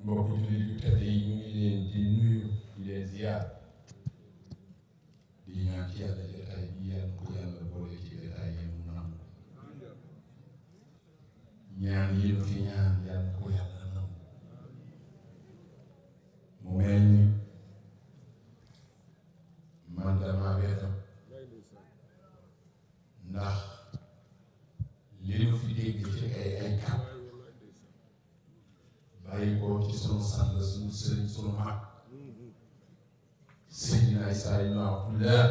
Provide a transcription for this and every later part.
mbokk jullit yu tedd yi ñu ngi leen di nuyu di leen ziar di ñaan ci yàlla jotaay bi yàlla ko yàlla boole ci jotaay yi mu nangu ñaan yi nu fi ñaan yàlla ko yàlla nangu mu mel ni man dama wetam ndax li nu fi dégg ci ay kàpp bàyyi ko ci sunu sang sunu sëriñ sunu mag Seydina Issa ibn Abdullah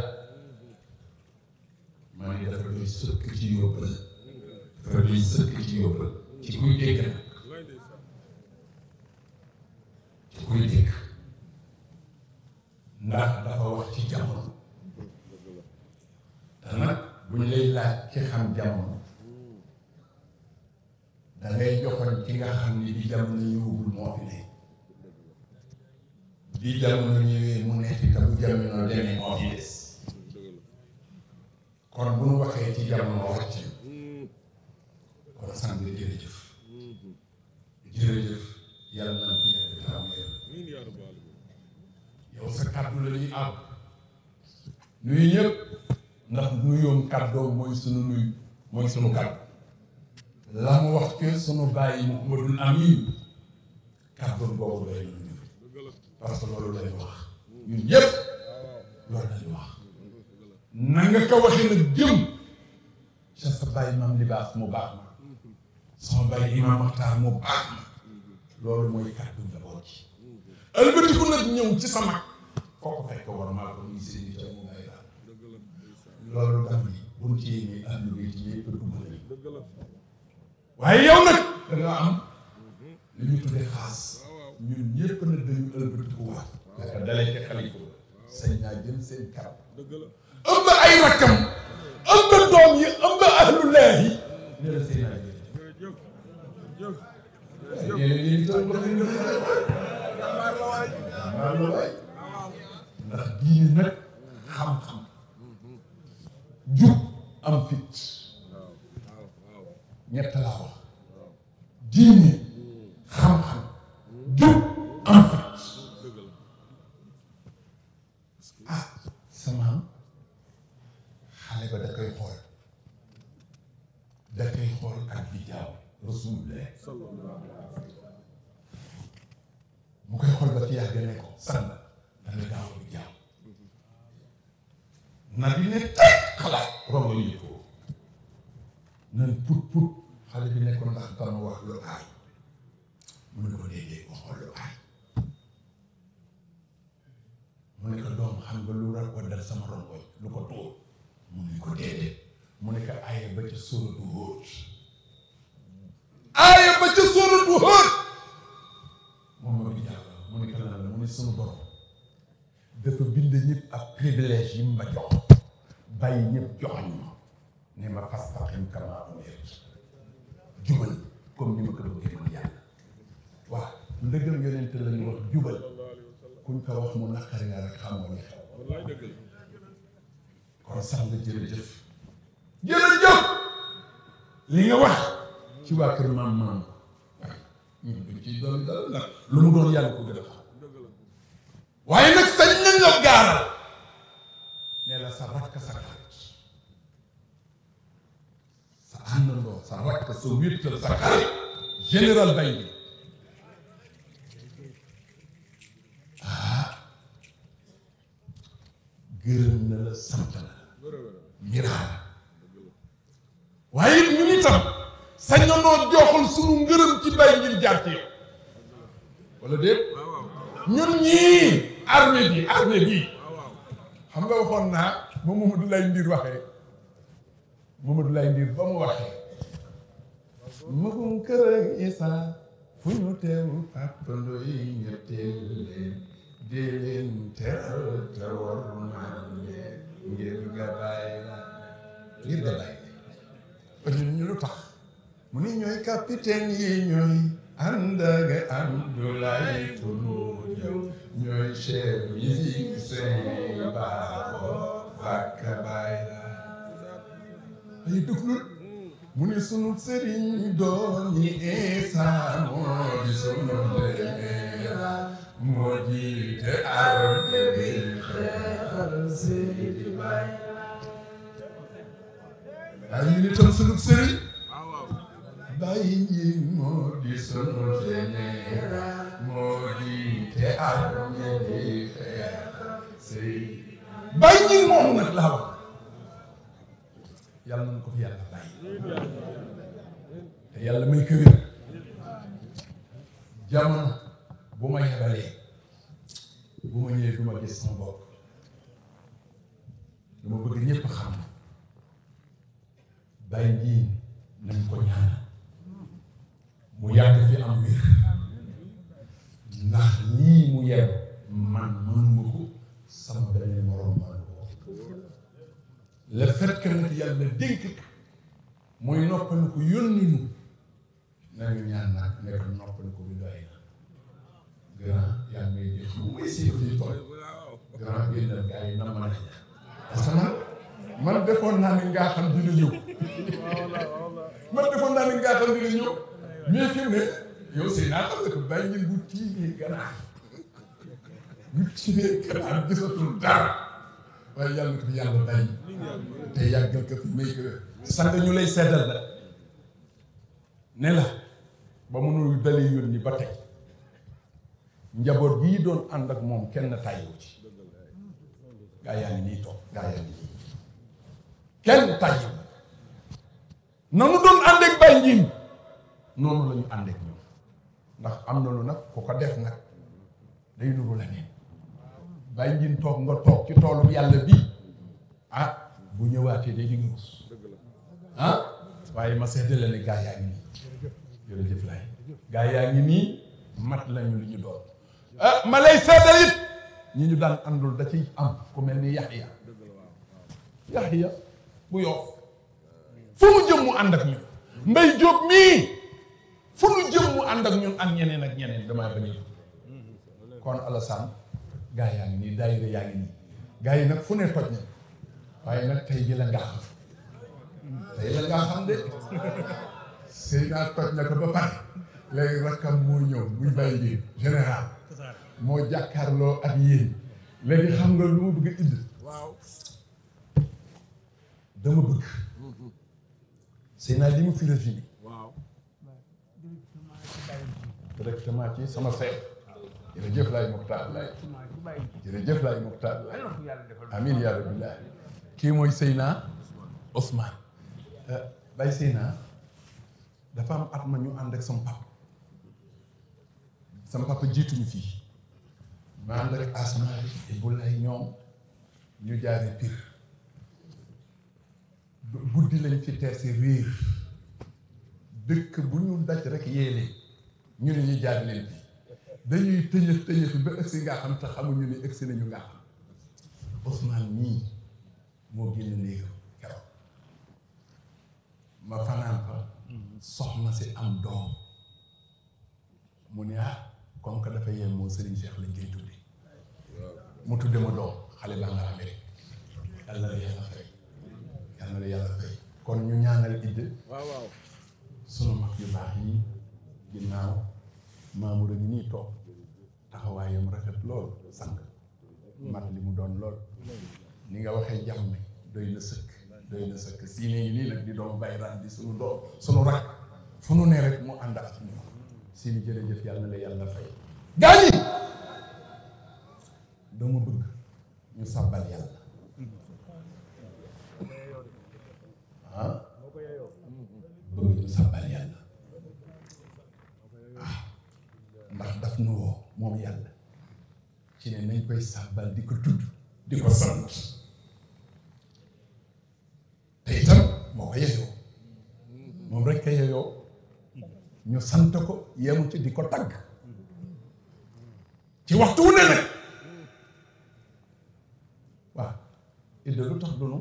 ma ne dafa doy sëkk ci yóbbal dafa doy sëkk ci yóbbal ci kuy dégg nag ci kuy dégg ndax dafa wax ci jamono te nag buñ lay laaj ci xam jamono da ngay joxoon ci nga xam ni bi jamono ñëwagul moo fi ne bi jamono ñëwee mu nekk te bu jamono demee moo fi des kon bu ñu waxee ci jamono wàcc kon sant jërëjëf jërëjëf yàlla na fi yàgg taam yow sa kàddu la ñuy am nuyu ñëpp ndax nuyoom kàddoom mooy sunu nuyu mooy sunu kàddu la mu wax ke sunu bàyyi Mouhamadul Amin kàddoom boobu lay nuyu parce que loolu lañu wax ñun ñëpp loolu lañu wax na nga ko waxee nag jëm ca sa bàyyi maam libaas mu baax ma sama bàyyi imaam Maxtaar mu baax ma loolu mooy kàddu njaboot ci ëlbatiku nag ñëw ci sa mag foo ko fekk war maa ko muy seen i mu ngay daal loolu dam yi buñ ci yéemee ànd bi ci yëpp dugg nañu waaye yow nag da nga am li ñu tuddee xaas ñun ñëpp nag dañu ëlbatiku waat dafa dalee ci xalifa sañ naa jël seen karab ëmb ay rakkam ëmb doom yi ëmb ahlullaahi ne la seen naa ndax diine nag xam-xam jub am fit ñett laa wax diine xam-xam jub am fit ah sama xale ba da koy xool ak bi jaaw rasulullah mu koy xool ba ci yàgg ne ko sànn da nga gaaw bi jaaw na bi ne teg xalaat rongo yi ko nan put xale bi ne ko ndax dama wax lu aay mu ne ko déedéet waxoo lu aay mu ne ko doom xam nga lu war ko dal sama rongoñ lu ko tóor mu ne ko déedéet mu ne ko aaya ba ca sóoratu Hóot aaya ba ca sóoratu Hóot moom ma bi jàll mu ne ko lan la mu ne sunu borom dafa bind ñëpp ak privilège yi ma jox bàyyi ñëpp joxañ ma ne ma fastaqim kamaa umirt jubal comme ni ma ko bëggee man yàlla waaw ndëgam yonent la ñu wax jubal kuñ ko wax mu naqari nga rek xamoo li xew kon sax nga jërëjëf li nga wax ci waa kër maam waaye ñun duñ ciy doon dara ndax lu mu doon yàlla ko gën a xam waaye nag sañ nañ la gaaral ne la sa rakk sa xarit sa àndandoo sa rakk sa wéttal sa xarit général bay bi gërëm na la sant na la miraara waaye it ñu itam sañ na noo joxal sunu ngërëm ci bay ngir jaar ci yow wala déet ñun ñii armée bi xam nga waxoon naa ba Mamadou Lay Ndir waxee Mamadou Lay Ndir ba mu waxee magum kër ak Issa fu ñu teew pàppandoo yi ñetteel leen dee leen teral te war maan leen ngir nga bàyyi ba ñu lu tax mu ni ñooy capitaine yi ñooy ànd ak Abdoulaye Funu ñooy chef musicien baaxoo fàkk bàyyi la ay duglul mu ne sunu sëriñ doomi Isa moo di sunu leera moo jiite arme bi xeexal Seydi Baay ay ñu nitam sunu sëriñ Baay ñi moo di sunu leera moo jiite arme bi xeexal Seydi Baay ñi moom nag laa wax yàlla nañu ko fi yàlla bàyyi te yàlla may ko wér jamono bu ma yebalee bu ma ñëwee du ma gis sama bopp dama bëgg ñëpp xam Baye Ndiine nañ ko ñaanal mu yàgg fi am wér ndax lii mu yeb man mënuma ko sama beneen moroom mënu ko le fait que nag yàlla dénk mooy noppal ko yónni nu nañu ñaan nag nekk noppal ko bi doy na grand yaa ngi may def bu may si fii tool grand génnal gars yi na ma ne parce que man defoon naa ne ngaa xam dina ñëw mais fi mu ne yow sëy naa xam ne que bàyyi ngeen bu tiimee ganaar gisatul dara waaye yàlla ko fi yàlla bàyyi te yàggal ko fi may ko sang ñu lay seddal la ne la ba mënul dalee yónni ba tey njaboot gii doon ànd ak moom kenn tàyyiwu ci gaa yaa ngi nii toog gaa yaa ngi nii kenn tàyyiwu nanu doon ànd ak Baye Ndiine noonu la ñu ànd ak ñoom ndax am na lu nag ku ko def nag day nuru la neen Baye Ndiine toog nga toog ci toolu yàlla bii ah bu ñëwaatee day di nga rus ah waaye ma seddale ne gaa yaa ngi nii jërëjëf laay gaa yaa ngi nii mat lañu li ñu doon ah ma lay seddal it ñi ñu daan àndul da ciy am ku mel ni Yaxya bu Yoff fu mu jëm mu ànd ak ñun Mbay Jóob mii fu mu jëm mu ànd ak ñun ak ñeneen damay bañ a kon Alassane gaa yaa ngi nii daayira yaa ngi nii gaa yi nag fu ne toj na waaye nag tey ji la ngaa xam de sëy naa toj na ko ba pare léegi rakkam moo ñëw muy Baye Ndiine général moo jàkkaarloo ak yéen léegi xam nga lu ma bëgg a indi dama bëgg sëy naa li mu fi résumé directement ci sama seet jërëjëf laay Muxtaar laay amiin yaa rabbi laay kii mooy Seyna Ousmane Baye Seyna dafa am at ma ñu ànd ak sama papa jiituñu fii ma ànd ak Asma bi bu lay ñoom ñu jaare Pire guddi lañ fi teersi réer dëkk bu ñu daj rek yéelee ñu ne ñu jaar leen bi dañuy tëñëf ba ëgsi nga xam te xamuñu ne ëgsi nañu nga xam Ousmane nii moo génn néegam keroog ma fanaan fa soxna si am doom mu ne comme que dafa yem moo Serigne Cheikh lañ koy tudde mu tudde ma doom xale baa nga Amérique yàlla la yàlla fay kon ñu ñaanal idde sunu mag yu baax yi ginnaaw Mamour a ngi nii toog taxawaayam rafet lool sang mat li mu doon lool ni nga waxee jàmm doy na sëkk si ne nii nag di doom bayraan di sunu doom sunu rakk fu nu ne rek mu ànd ak ñu si ni jërëjëf yàlla na la yàlla fay gaa yi dama bëgg ñu sàbbal yàlla bëgg ñu sàbbal yàlla ndax daf nu woo moom yàlla ci ne nañ koy sàbbal di ko tudd di ko sant te itam moo ko yeyoo moom rek a yeyoo ñu sant ko yemu ci di ko tagg ci waxtu wu ne nag waaw idda lu tax dunu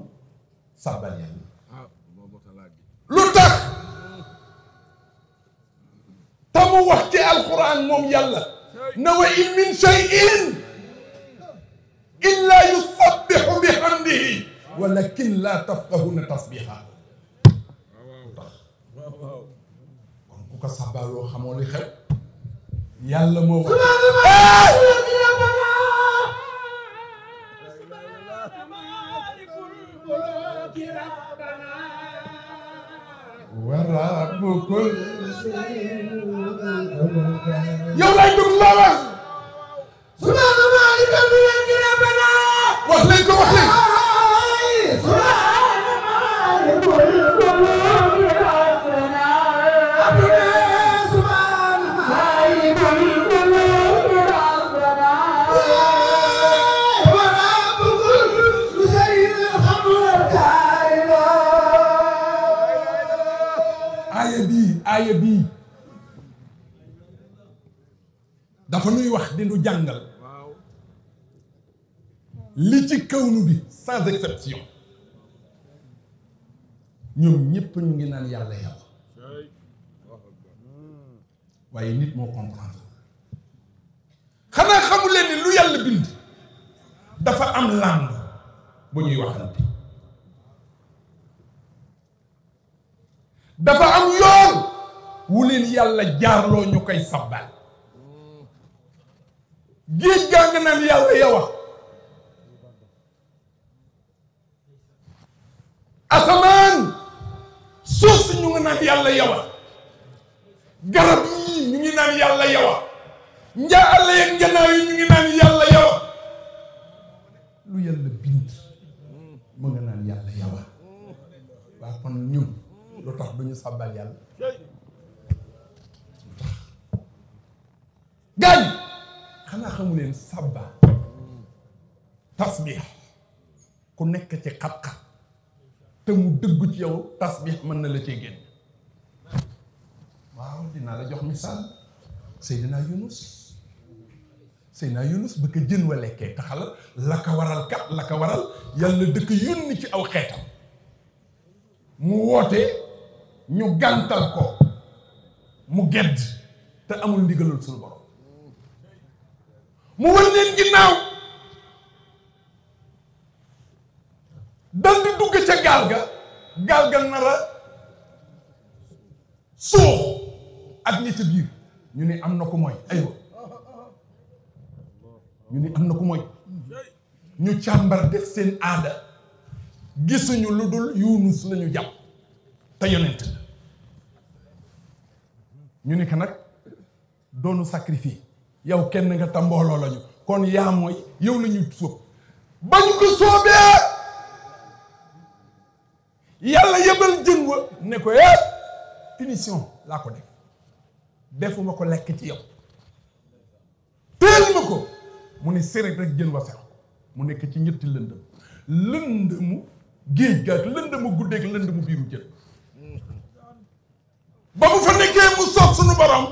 sàbbal yàlla lu tax tamu wax ci alquran moom yàlla na wa in min shay'in illa yusabbihu bihamdihi walakin la tafqahuna tasbiha tax kon ku ko sabbaaloo xamoo li xew yàlla moo wax wa rabbukul yow lay dugg laa wax subhaana maalikal mulki rabbana wax leen ko wax leen subhaana maalikul mulki rabbana subhaana maalikul mulki rabbana wa rabbukul musayyidil hamdulillah aaya bii dafa nuy wax di nu jàngal li ci kawnu bi sans exception ñoom ñépp ñu ngi naan yàlla yàlla waaye nit moo comprendre xanaa xamu leen ni lu yàlla bind dafa am langue bu ñuy waxante dafa am yoon wu leen yàlla jaarloo ñu koy sabbal géej gaa nga naan yàlla yawa asamaan suuf si ñu ngi naan yàlla yawa garab yii ñu ngi naan yàlla yawa njaa àlla yeeg njanaaw yi ñu ngi naan yàlla yawa lu yàlla bind mu nga naan yàlla yawa waa kon ñun lu tax duñu sabbal yàlla lu tax gaañ xanaa xamu leen sabba tasbix ku nekk ci xat-xat te mu dëggu ci yow tasbix mën na la cee génn waaw dinaa la jox misaal Seydina Yunus ba ko jën wa lekkee taxala la ko waral kat la ko waral yàlla dëkk yónni ci aw xeetam mu woote ñu gàntal ko mu gedd te amul ndigalul suñu borom mu wër leen ginnaaw dal di dugg ca gaal ga nar a suux ak ñi ca biir ñu ne am na ko mooy aywa ñu ne am na ko mooy ñu càmbar def seen aada gisuñu lu dul Yunus lañu jàpp te yonent la ñu ne ko nag doonu sacrifice yow kenn nga ta mbooloo lañu kon yaa mooy yow la ñuy sóob ba ñu ko sóobee yàlla yebal jën wa ne ko punition laa ko def defuma ko lekk ci yow teel ma ko mu ne seret rek jën wa sax mu nekk ci ñetti lëndëmu géej ga ak lëndëmu guddeeg lëndëmu biiru jën ba mu fa nekkee mu soob suñu borom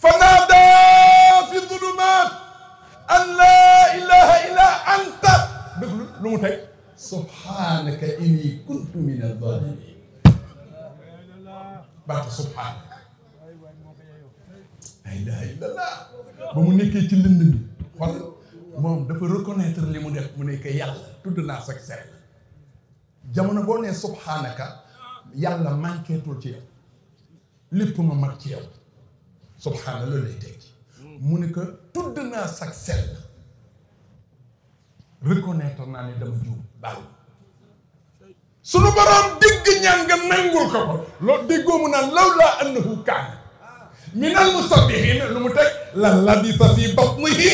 fanaadaa fi zulumaat an laa ilaaha illaa anta déglu lu mu teg subhaanaka inni kuntu mina zaalimiin baatu subhaanaka laa ilaaha illallaah ba mu nekkee ci lënd mi xool moom dafa reconnaître li mu def mu nekk yàlla tudd naa sax sell jamono boo nee subhaanaka yàlla manquétul ci yow lépp ma mat ci yow subhaana loolu lay tekki mu ne que tudd naa sax sell reconnaître naa ne dama juum baal sunu borom dégg ñaan nga nangul ko loolu déggoo mu naan lawlaa annahu kaana minal musabbihiin lu mu teg la labisa fi batnihi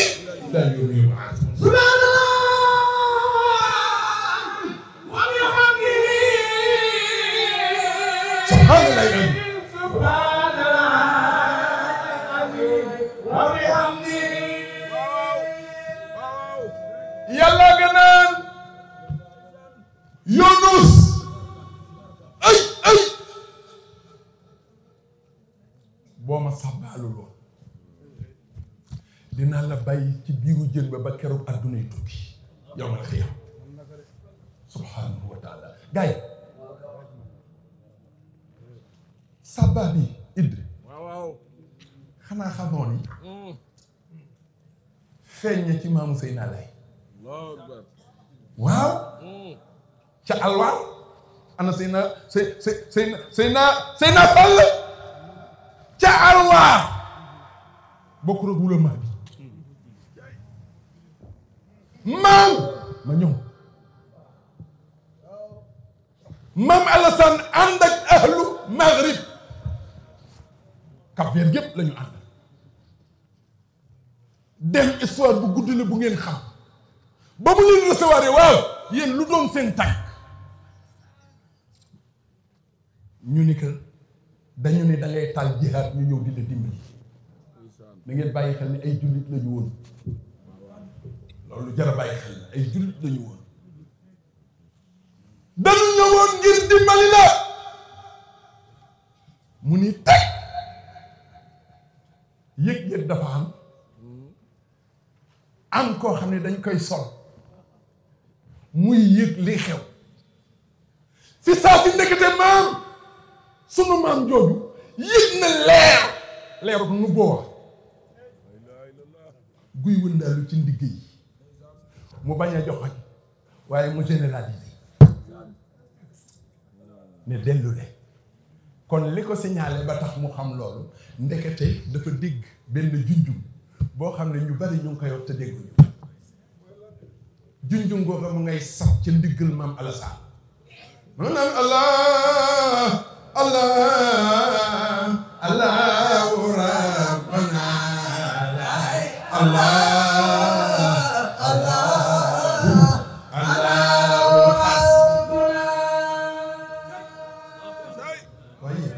ilaa yawmi yub'athuun subhaanallah wa bihamdihi subhaanallah yàlla nga naan Yunus ay boo ma sàbbaalul woon dinaa la bàyyi ci biiru jën ba keroog addunay tukki yow ma xiyam subhanahu wa taala gaay sàbba bi idd xanaa xamoo ni feeñ na ci maamu Seydina Laay waaw ca alwaar ana Seyna Sall ca alwaar bokk rek wula maa bi maam ma ñëw maam Alassane ànd ak ahlu maghrib Cap Vert yëpp la ñu ànd dem histoire bu gudd la bu ngeen xam ba mu leen recevoir waaw yéen lu doon seen tànk ñu ni que dañu ne da ngay taal jihaad ñu ñëw di la dimbali da ngeen bàyyi xel ni ay jullit la ñu woon loolu jar a bàyyi xel na ay jullit la ñu woon dañu ñëwoon ngir dimbali la mu ni teg yëg-yëg dafa am koo xam ne dañ koy sol muy yëg li xew fi saa si nekkate maam sunu maam jooju yëg na leeru nu booba guy wëndaalu ci ndigg yi mu bañ a joxoñ waaye mu généraliser ne dellu le kon li ko signalé ba tax mu xam loolu ndekete dafa dégg benn junjum boo xam ne ñu bari ñu ngi koy wax te dégguñu junjum googa mu ngay sax ca ndiggal maam Alassane mu naan allah allahu rabbana allahu hasbuna waaye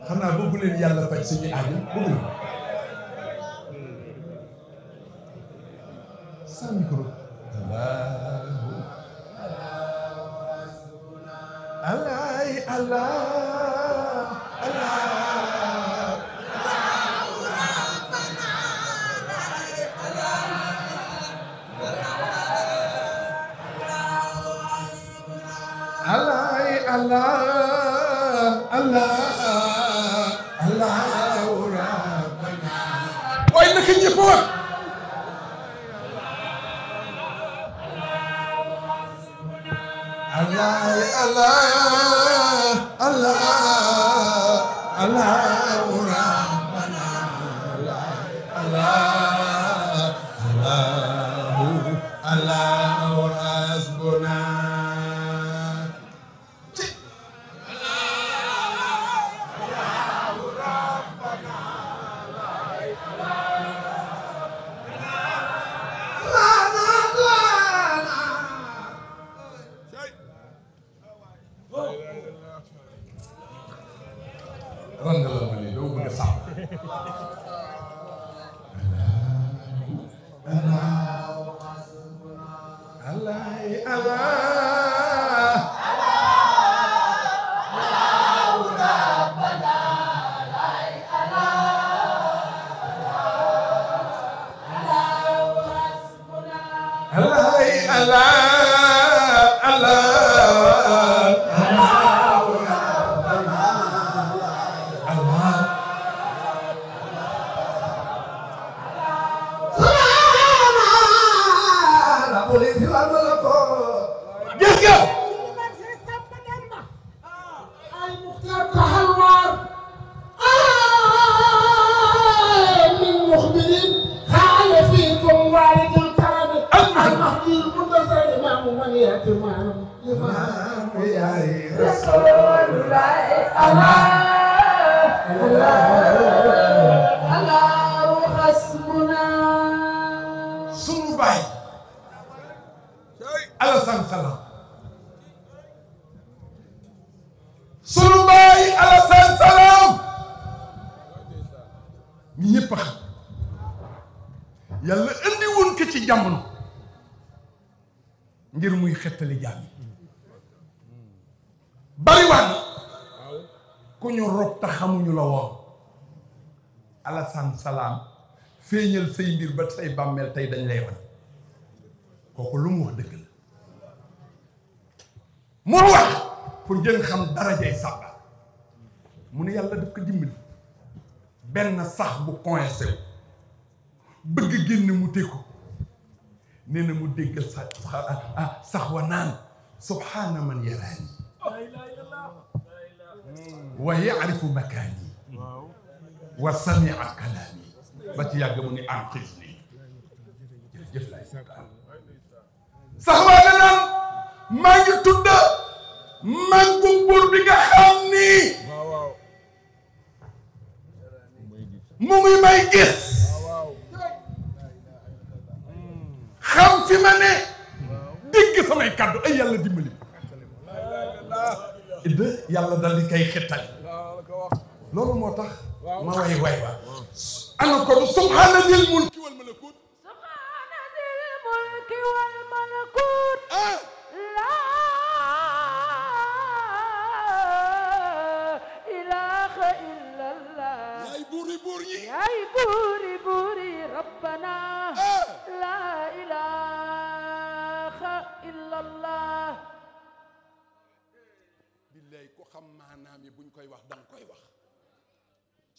xanaa bëggu leen yàlla faj suñu aajo bëggu leen sa micro waaye naka ñëpp wax rangalal ma lii doo bëgg a sax sunu baay Alassane Salam sunu baay Alassane Salam ñi ñëpp a xam yàlla indi woon ko ci jamono ngir muy xettali jaam yi bariwaan ku ñu rob te xamuñu la woon Alassane Salam feeñal say mbir ba say bàmmeel tey dañ lay wan kooku lu mu wax dëgg la mu wax pour ngeen xam darajay sàbba mu ne yàlla daf ko dimbali benn sax bu coincé wu bëgg génn mu tekku nee na mu dégg sax wa naan subhaana man yaraani wa yaarifu makaani wa samia kalaami ba ci yàgg mu ni anqidni jërëjëf laay sax waa ne naan maa ngi tudd màggu buur bi nga xam ni mu ngi may gis xam fi ma ne dégg samay kàddu ay yàlla dimbali idda yàlla dal di kay xettal loolu moo tax ma way ba ana ko subhaana dil mulki wal malakut subhaana dil mulki wal malakut laa ilaaha illallah yaay buuri buur yi yaay buuri buuri rabbana laa ilaaha illallah billaay ko xam maanaam yi buñ koy wax danga koy wax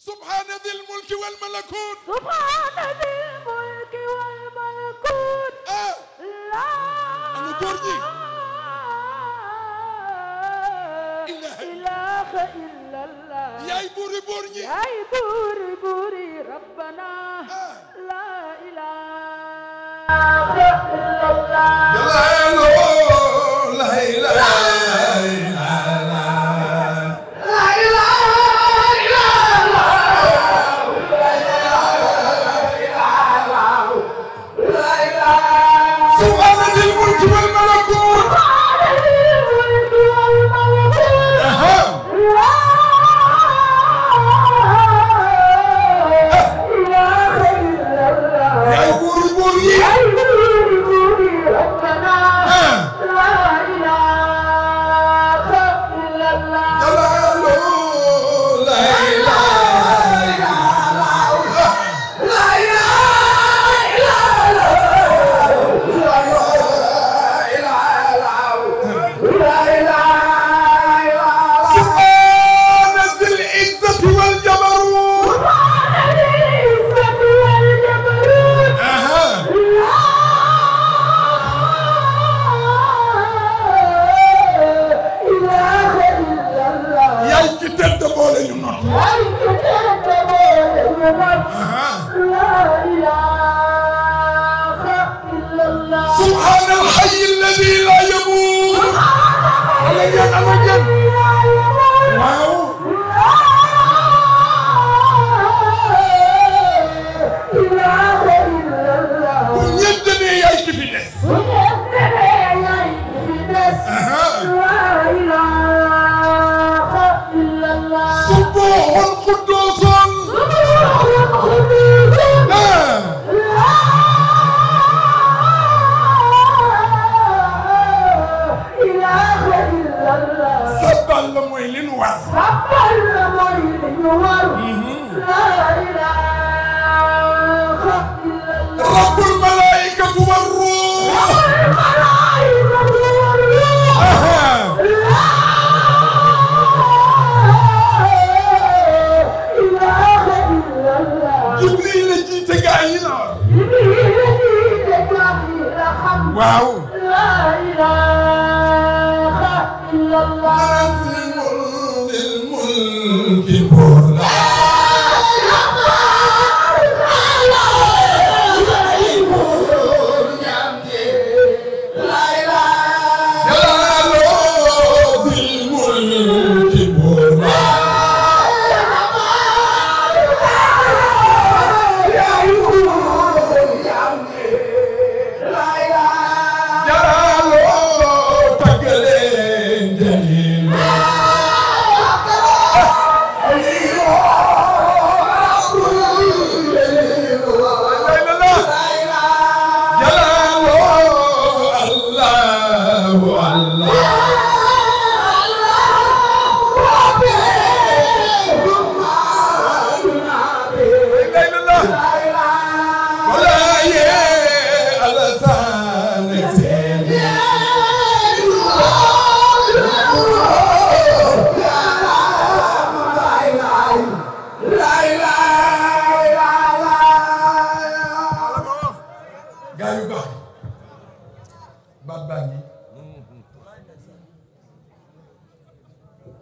subhaana dil mulki wal malakut subhaana dil mulki wal malakut ana góor ñi ilaaha illallah yaay buuri buur ñi yaay buuri buuri rabbana laa ilaaha illallah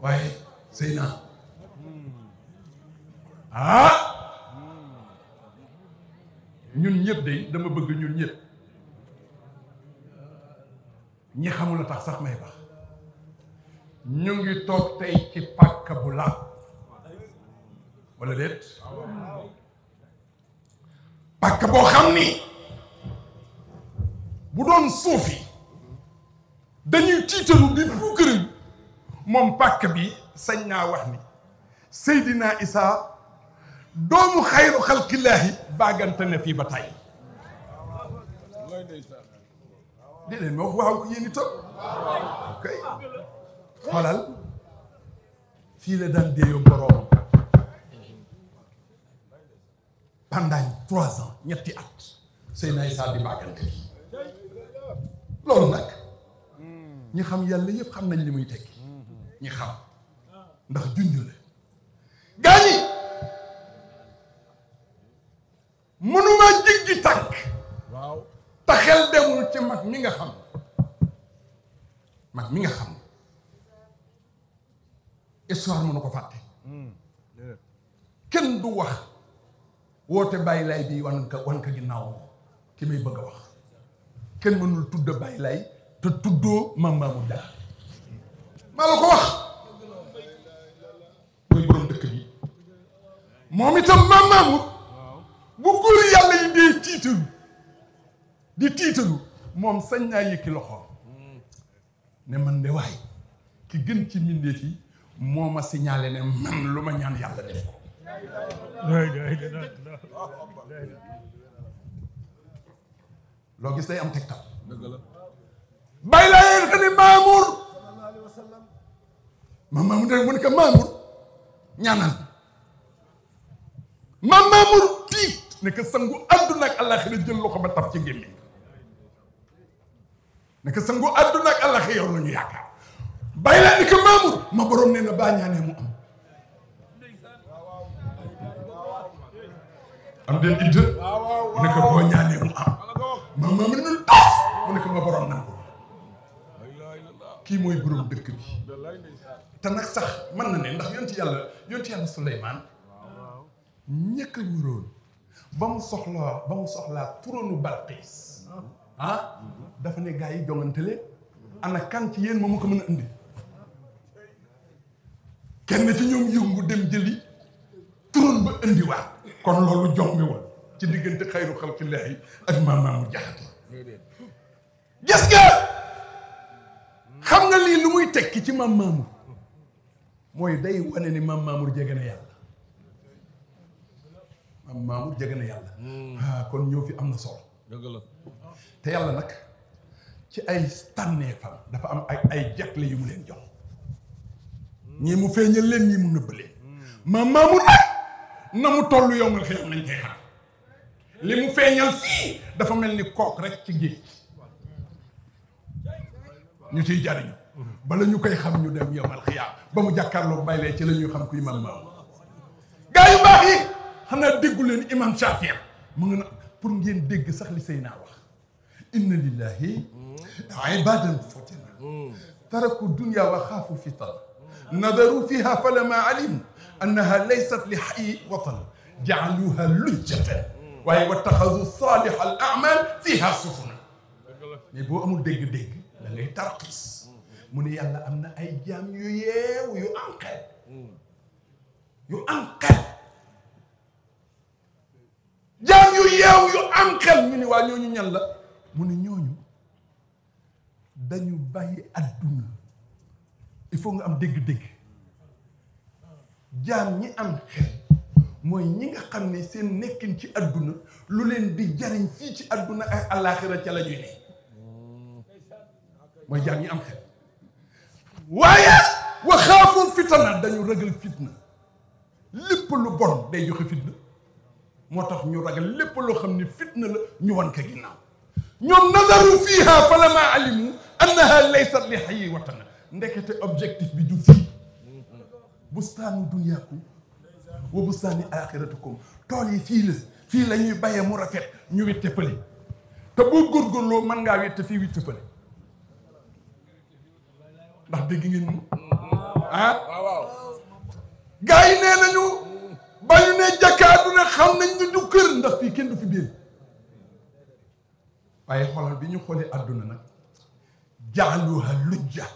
waaye sëy naa ñun ñëpp de dama bëgg ñun ñëpp ñi xamul a tax sax may wax ñu ngi toog tey ci pàkk bu laab wala déet pàkk boo xam ni bu doon suuf yi dañuy tiitalu di puukareem moom pàkk bi sañ naa wax ni Seydina Isa doomu xayru xalqillaahi baagante ne fii ba tey di leen ma wax waaw ko yéen itam kay xoolal fii la daan déeyoo boroom pendant 3 ans ñetti at Seydina Isa di baagante fii loolu nag ñi xam yàlla yëpp xam nañ li muy tekki ñi xam ndax junj la gaa ñi mënuma jéggi tànk te xel demul ci mag mi nga xam histoire mënu ko fàtte kenn du wax woote bàyyi lay bi wan ka ginnaaw ki may bëgg a wax kenn mënul tudd bàyyi lay te tuddoo Mame Mamour Diarra maa la ko wax mooy borom dëkk bi moom itam Mame Mamour bu góor yàlla yi dee di tiitalu moom sañ naa yëkki loxoom ne man de waay ki gën ci mbindeef yi moo ma signalé ne man lu ma ñaan yàlla def ko loo gis day am tegtal bàyyi laa yéen xa ne Mamour Mame Mamour de mu ne ko Mamour ñaanal Mame Mamour tiit ne ko sangu àdduna ak àllaaxira jël loxo ba taf ci gémmiñ ne ko sangu àdduna ak àllaaxira yow la ñu yaakaar bàyyi laa ni ko Mamour ma borom nee na baa ñaanee mu am den idda mu ne ko boo ñaanee mu am Mame Mamour nul taf mu ne ko ma borom nan ko kii mooy borom dëkk bi te nag sax mën na ne ndax yonti yàlla Suleymaan ñëkk a ñuróon ba mu soxlaa turonu Balqiis dafa ne gaa yi jongante leen ana kan ci yéen moomu ko mën a indi kenn ci ñoom yëngu dem jëli turon ba indiwaat kon loolu jommiwul ci diggante xayru xalqillaahi ak Mame Mamour Diarra gis nga xam nga lii lu muy tekki ci Mame Mamour mooy day wane ni Mame Mamour jege na yàlla Mame Mamour jege na yàlla kon ñëw fi am na solo dëgg la te yàlla nag ci ay tànneefam dafa am ay jagle yu mu leen jox ñii mu feeñal leen ñii mu nëbb leen Mame Mamour nag na mu toll yow nga xëy nañ koy xam li mu feeñal fii dafa mel ni kook rek ci géej ñu ciy jariñu bala ñu koy xam ñu dem yowmal xiyaam ba mu jàkkaarloo baylee ci la ñuy xam kuy Mame Mamour gaa yu baax yi xanaa déggu leen imam Shafii mu ngi na pour ngeen dégg sax li Seydina wax inna lillahi ibadan futina taraku dunya wa xaafu fitan nadaru fiha falama alimu annaha laysat li xayi watan jaaluha lujjatan waaye wattaxadu salih al amal fiha sufuna mais boo amul dégg-dégg da ngay tarxiis mu ne yàlla am na ay jaam yu yeew yu am xel jaam yu yeew yu am xel ñu ne waa ñooñu ñan la mu ne ñooñu dañu bàyyi adduna il faut nga am dégg-dégg jaam ñi am xel mooy ñi nga xam ne seen nekkin ci adduna lu leen di jariñ fii ci adduna ak àllaaxira ca la ñuy ne mooy jaam ñi am xel waaye wa xaafu fitana dañu ragal fitna lépp lu bon day joxe fitna moo tax ñu ragal lépp loo xam ne fitna la ñu wan ko ginnaaw ñoom nazaru fiha falama alimu annaha laysat li xayi watana ndekete objectif bi du fii bustaanu dunyaakum wa bustaani axiratukum tool yi fii la ñuy bayee mu rafet ñu witte fële te boo góorgóorloo mën ngaa witte fii witte fële ndax dégg ngeen ah gars yi nee nañu ba ñu ne jàkkaardu ne xam nañ ñu du kër ndax fii kenn du fi biir waaye xoolal bi ñu xoolee àdduna nag jaaluha lujja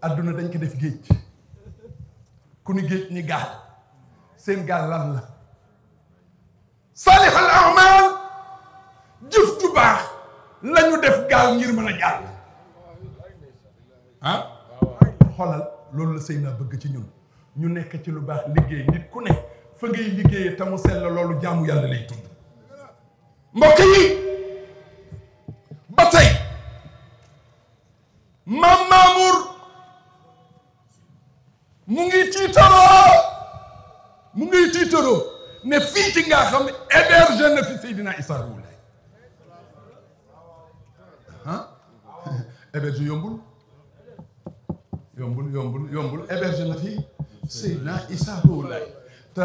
àdduna dañ ko def géej ku ni géej ni gaal seen gaal lan la salihal amal jëf ju baax la ñu def gaal ngir mën a jàll ah xoolal loolu la sëy naa bëgg ci ñun ñu nekk ci lu baax liggéey nit ku ne fa ngay liggéeyee te mu sell loolu jaamu yàlla lay tudd mbokk yi ba tey Maam Mamour mu ngi tiitaroo ne fii ci nga xam ne héberge na fi Seydina Issa Rouhou Laye ah héberge yombul héberge na fi Seydina Issa Rouhou Laye te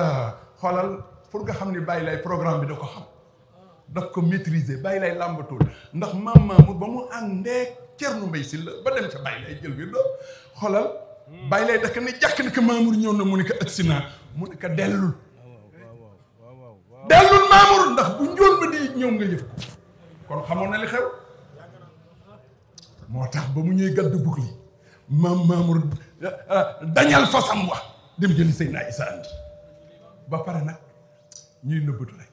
xoolal pour nga xam ni Baye Laye programme bi da ko xam daf ko maîtriser Baye Laye làmbatul ndax Maam Mamour ba mu àndee Thierno Mbaye Sylla ba dem ca Baye Laye jël wir do xoolal Baye Laye daka ne jàkk ni que Mamour ñëw na mu ne ko agsi naa mu ne ko dellul Mamour ndax bu njool ba di ñëw nga yëf ko kon xamoon na li xew moo tax ba mu ñëwee gàddu bugg li Maam Mamour dañal fasam wax dem jëli Seydina Issa andi ba pare nag ñuy nëbbatu rek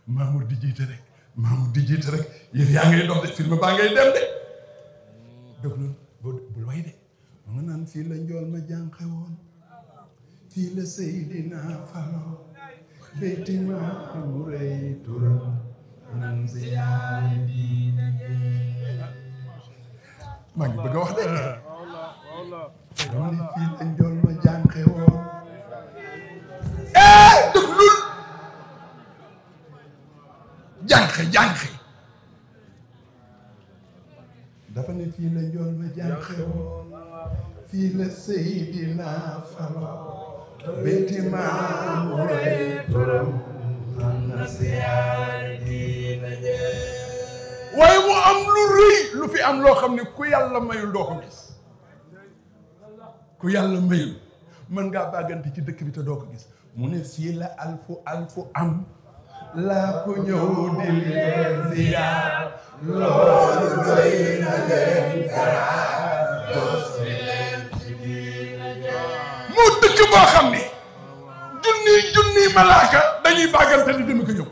Mamour di jiite rek yëf yaa ngay dox de film baa ngay dem de déglu bul way de ma nga naan fii la njool ma jànqe woon fii la Seydina falo béyti Mamour rey turam nan ziyaar diine maa ngi bëgg a wax de doon fii la njool ma jànqe woon déglul jànqe dafa ne fii la njool ma jànqe woon fii la Seydina falo béyti Mamour rey turam nan ziyaar diine waaye mu am lu rëy lu fi am loo xam ne ku yàlla mayul doo ko gis ku yàlla mayul mën ngaa bàggante ci dëkk bi te doo ko gis mu ne fii la alfu am laa ko ñëw di leen ziyaar loolu doy na leen dara dos fi leen ci diine moo dëkk boo xam ne junni malaaka dañuy bàggante di dem ko ñëw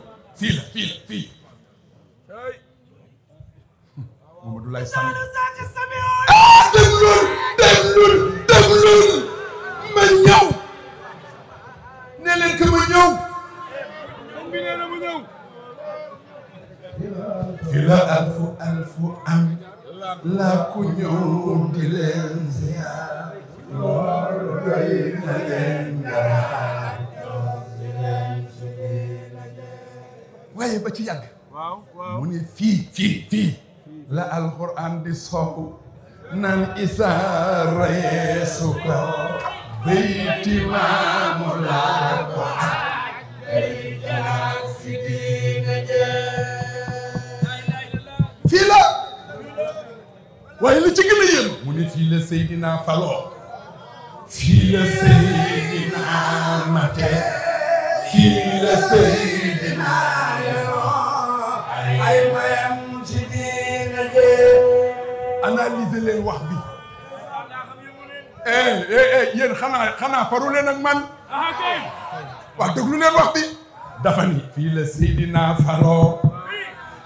fii Mamadou Laye Samb déglul ma ñëw ne leen que ma ñëw fi la alfu am la ku ñëw di leen ziar loolu doy na leen dara waaye ba ci yàgg mu ne fii la alquran di soow naan Issa reyeesu ko béyti Mamour laa ko fi diine fii la waaye li ci gën a yéem mu ne fii la Seydina faloo fii la Seydina mate fii la Seydina ay mayam ci diine analyser leen wax bi yéen xanaa faru leen ak man wax déglu leen wax bi dafa ni fii la Seydina faloo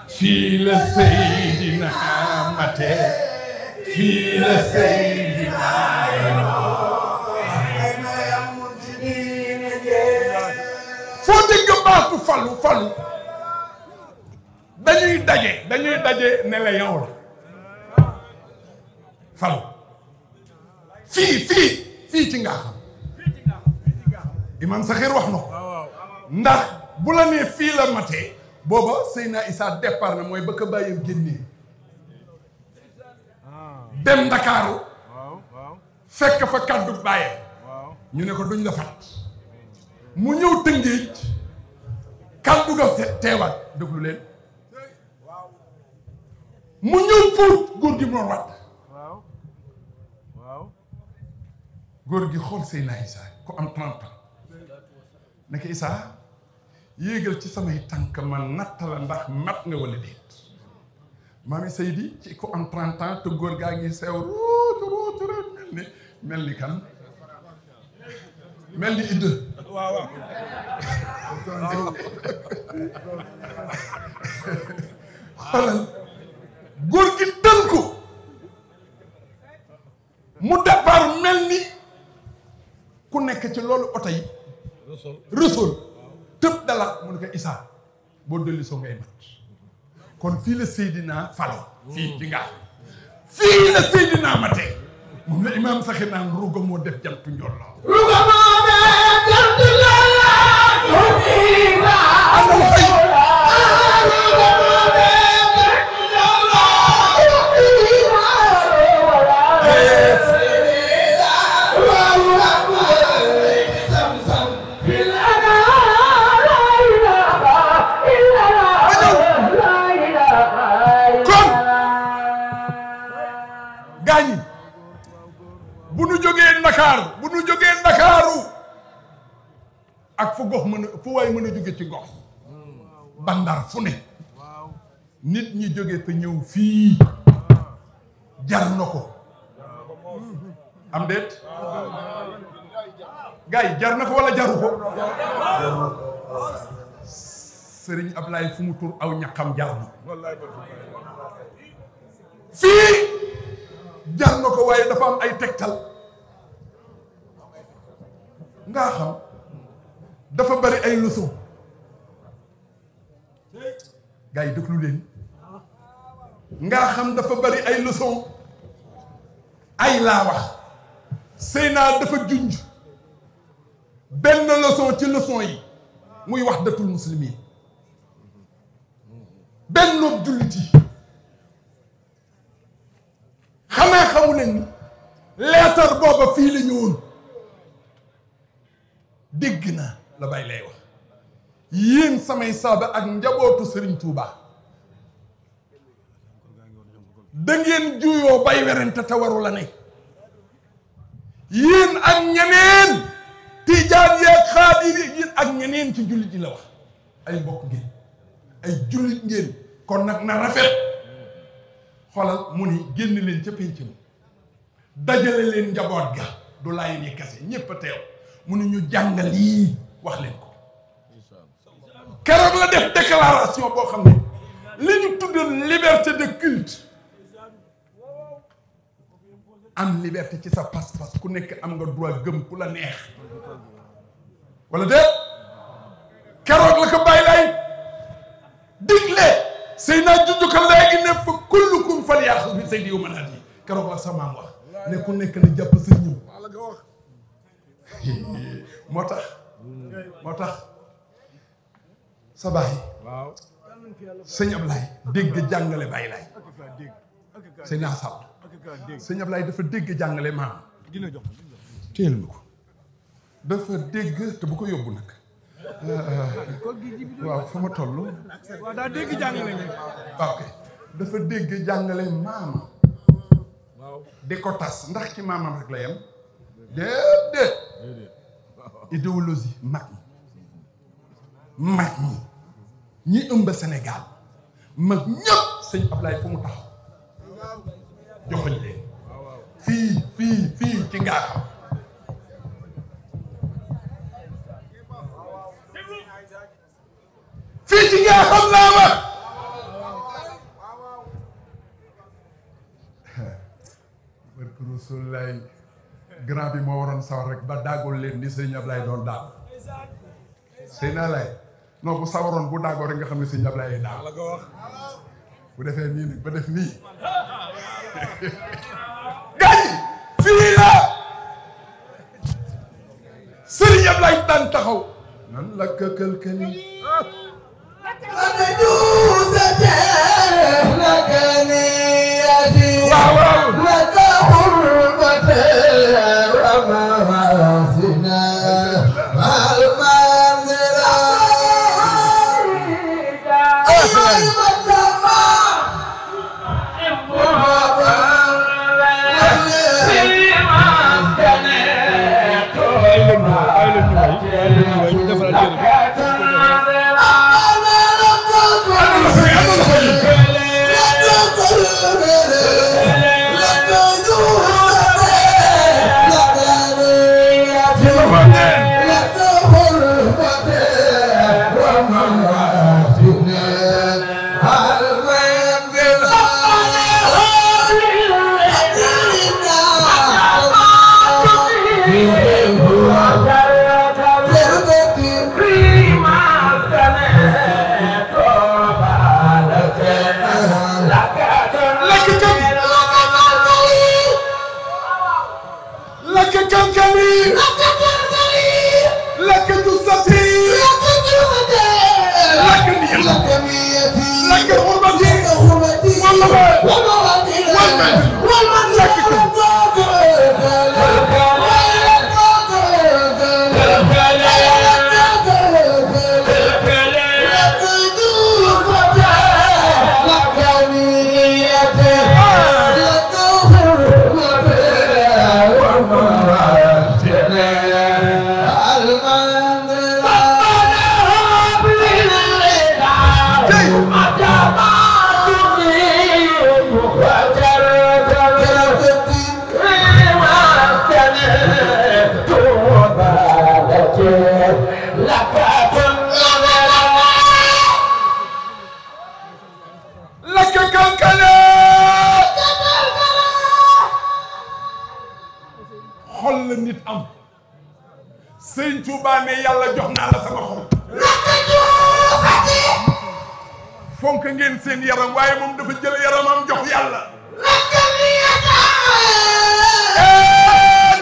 fii la Seydina mate fii la Seydina ay mayam ci diine foo dégg baatu falu dañuy daje ne la yow la falu fii ci nga xam imam Sakhir wax na ko ndax bu la nee fii la matee booba Seydina Issa départ na mooy ba ko bàyyam génnee dem Ndakaaru fekk fa kaddu bàyyam ñu ne ko duñ la fat mu ñëw Tëngéej kaddu ga teewaat déglu leen mu ñëw Pout góor gi mu doon wat góor gi xool Seydina Issa ku am 30 ans nekk Issa yéegal ci samay tànk ma natta la ndax mat nga wala déet maami Seydi ci ku am 30 ans te góor gaa ngi sew ruut mel ni kan mel ni Idda waaw xoolal góor gi tënku mu départ mel ni ku nekk ci loolu oto yi rësul tëb dala mu ne ko Issa boo dolli soo ngay mat kon fii la Seydina falo fii ci ngaa fii la Seydina matee moom la imaam saxi naan ruga moo def jantu njollo ruga moo def jantu njollo andal fay ruga moo def jantu njollo bu nu jógee Ndakaaru ak fu gox mën a fu waay mën a jóge ci gox bandar fu ne nit ñi jóge fa ñëw fii jar na ko am déet gars yi jar na ko wala jaru ko Sëriñ Ablaye fu mu tur aw ñaqam jar na fii jar na ko waaye dafa am ay tegtal ngaa xam dafa bari ay leçon gars yi déglu leen ngaa xam dafa bari ay leçon ay laa wax Seyna dafa junj benn leçon ci leçon yi muy wahdatul muslimin benn noob jullit yi xanaa xamu leen leetar booba fii la ñëwoon dégg naa la bay lay wax yéen samay saaba ak njabootu Serigne Touba da ngeen juyoo bay werante te waru la ne yéen ak ñeneen tijaan yeeg xaadir yéen ak ñeneen ci jullit yi la wax ay mbokk ngeen ay jullit ngeen kon nag na rafet xoolal mu ni génn leen ca pénc ma dajale leen njaboot ga du laay ni kese ñépp a teew mu ni ñu jàngal yii wax leen ko keroog la def déclaration boo xam ne li ñu tudd liberté de culte am liberté ci sa pas-pas ku nekk am nga droit gëm ku la neex wala déet keroog la ko bàyyi lay digle sëy naa junj ko léegi ne fa kullukum falyaxuz bi saydi yu manaat yi keroog la sa maam wax ne ku nekk na jàpp sa ñëw moo tax sa baay sëñ Ablaye dégg jàngale bàyyi lay sëñ naa sàll sëñ Ablaye dafa dégg jàngale maam téel ma ko dafa dégg te bu ko yóbbu nag waaw fa ma toll waaw daa dégg jàngale ok dafa dégg jàngale maam di ko tas ndax ci maamam rek la yem déedéet idéologie mag ñi ëmb Sénégal mag ñëpp sëñ Ablaye fu mu taxaw joxoñ leen fii ci ngaa xam fii ci ngaa xam laa wax barke Rasulullaay grand bi moo waroon sawar rek ba daagul leen ni sëñ Ablaye doon daal sëy naa lay non bu sawaroon bu daagoo rek nga xam ne sëñ Ablaye daal la ko wax bu defee nii nag ba def nii gars yi fii la sëriñ Ablaye daan taxaw nan la këkël-këli la nit am sëñ Tuubaa ne yàlla jox naa la sama xol fonk ngeen seen yaram waaye moom dafa jël yaramam jox yàlla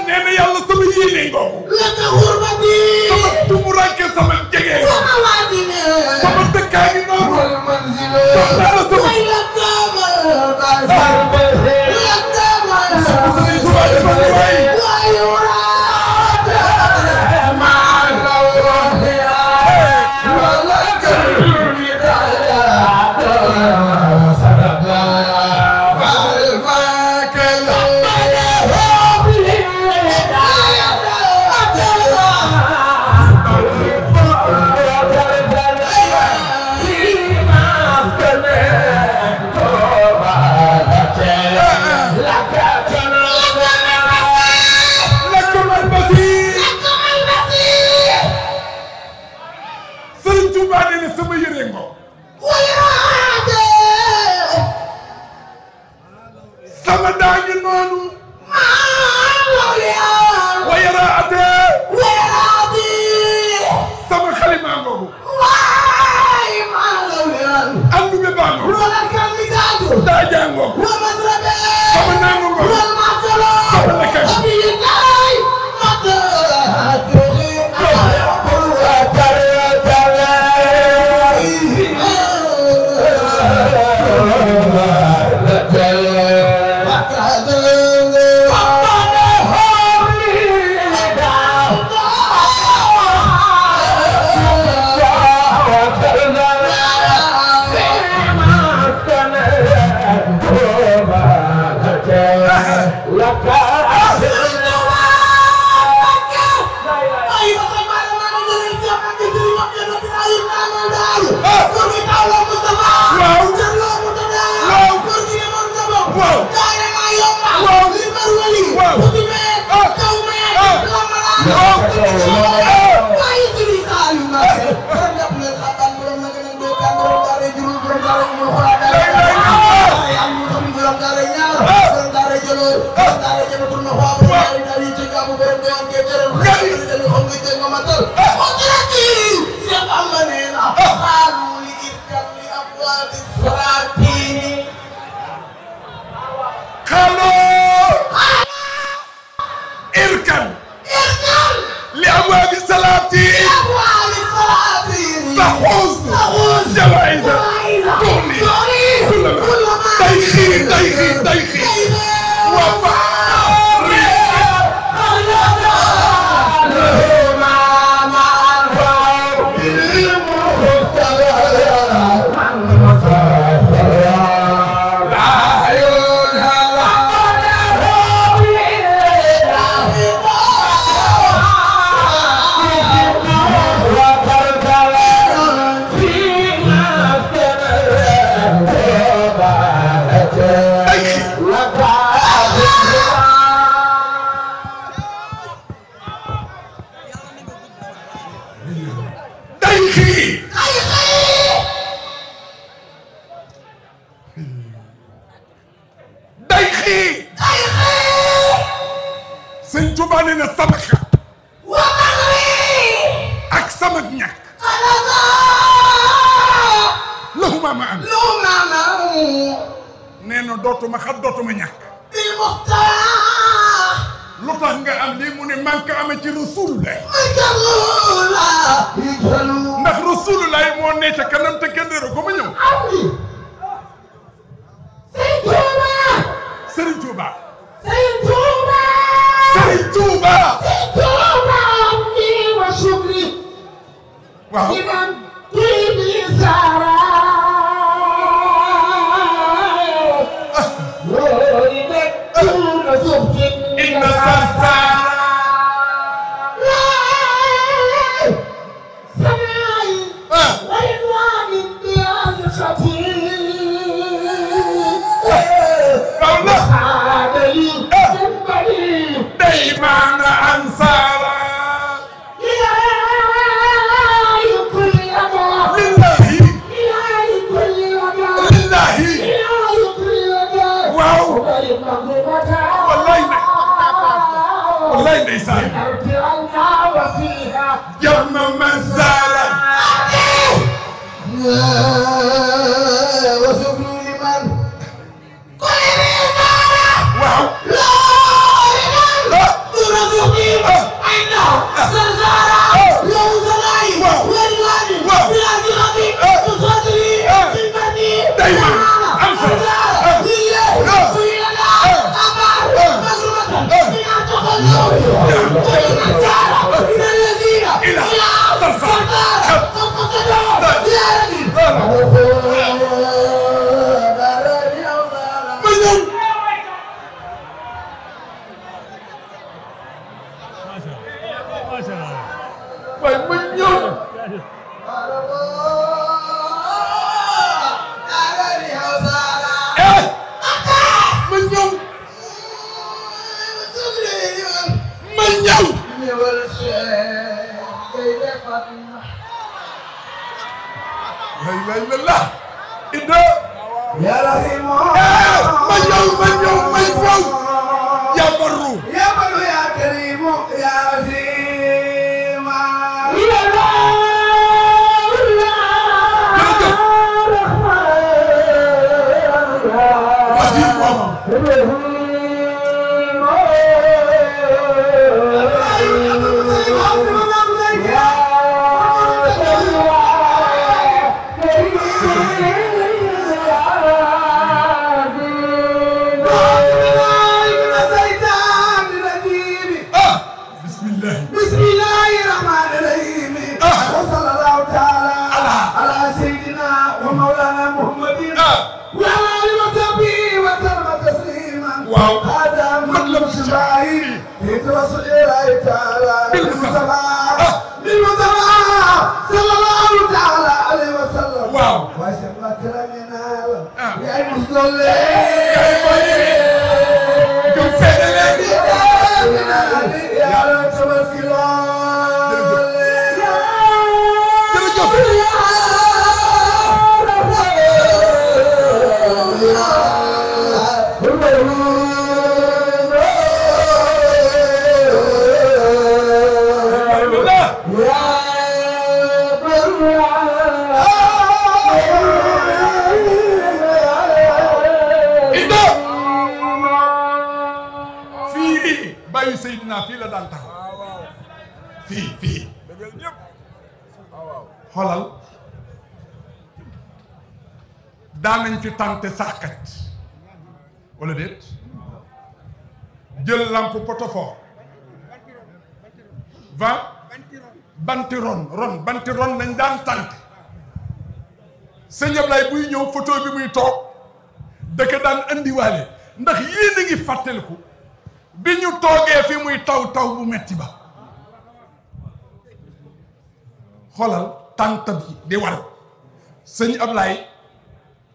nee na yàlla sama yéene ngoogu sama tumuranke sama jege sama dëkkaa ngi noonu jox naa la sama Ansara, yeah, you wallaay ndeysaan jàmm mazara waaw xoolal daanañ fi tànte saxkat wala déet jël lampe potofort banti ron nañ daan tànte sëñ Ablaye buy ñëw photo bi muy toog dëkk daan andiwaale ndax yéen a ngi fàttaliku bi ñu toogee fi muy taw bu metti ba xoolal tànt bi di war sëñ Ablaye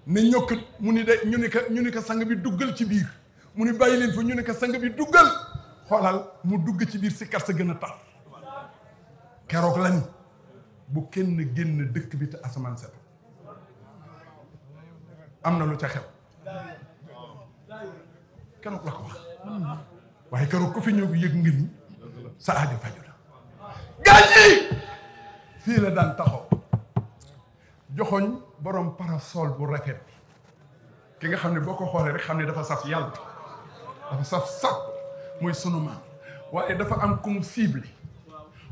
ne ñokkat mu ni de ñu ni ko sang bi duggal ci biir mu ni bàyyi leen fa ñu ne ko sang bi duggal xoolal mu dugg ci biir si kar sa gën a tar keroog la ni bu kenn génn dëkk bi te asamaan set am na lu ca xew keroog la ko wax waaye keroog ku fi ñëw yëg nga ni sa aajo faju la gaañ yi fii la daan taxaw joxoñ borom parasol bu rafet bi ki nga xam ne boo ko xoolee rek xam ne dafa saf yàlla dafa saf muy sunu maam waaye dafa am kum cible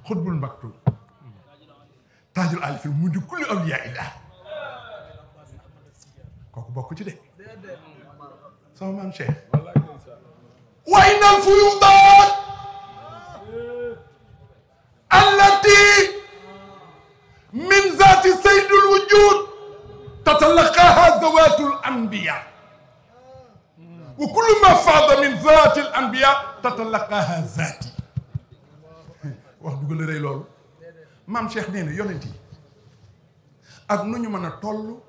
xutbul maktum taajul alifil mu di kulli awliyaa illah kooku bokk ci de sama maam Cheikh way nal fuyudaat allati min zaati sayyidul wujud tatalaqaha zawatul anbiya wa kullu ma faada min zaati al anbiya tatalaqaha zaati wax dugg la rëy loolu maam Cheikh nee na yonent yi ak nu ñu mën a toll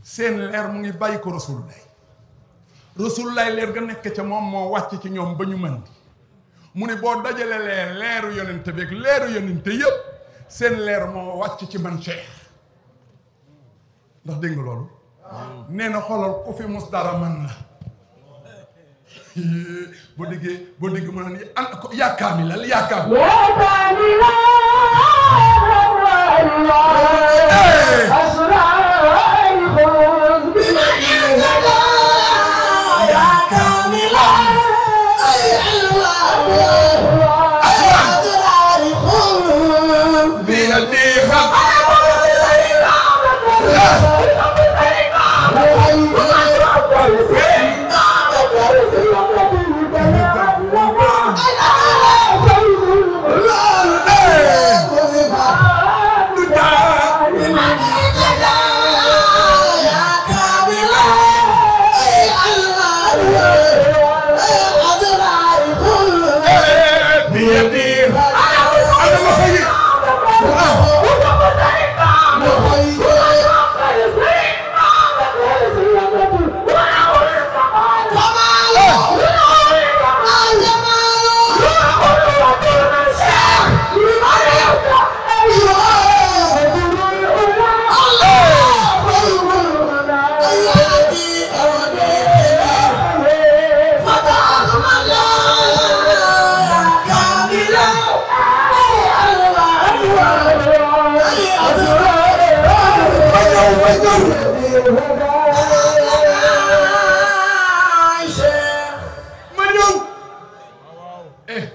seen leer mu ngi bàyyi ko rasulullah leer ga nekk ca moom moo wàcc ci ñoom ba ñu mën di mu ne boo dajalee leeru yonente beeg leeru yonente yëpp seen leer moo wàcc ci man Cheikh ndax dégg nga loolu nee na xoolal ku fi mus dara man la boo déggee mu naan yaa kaamilal yaa kaamil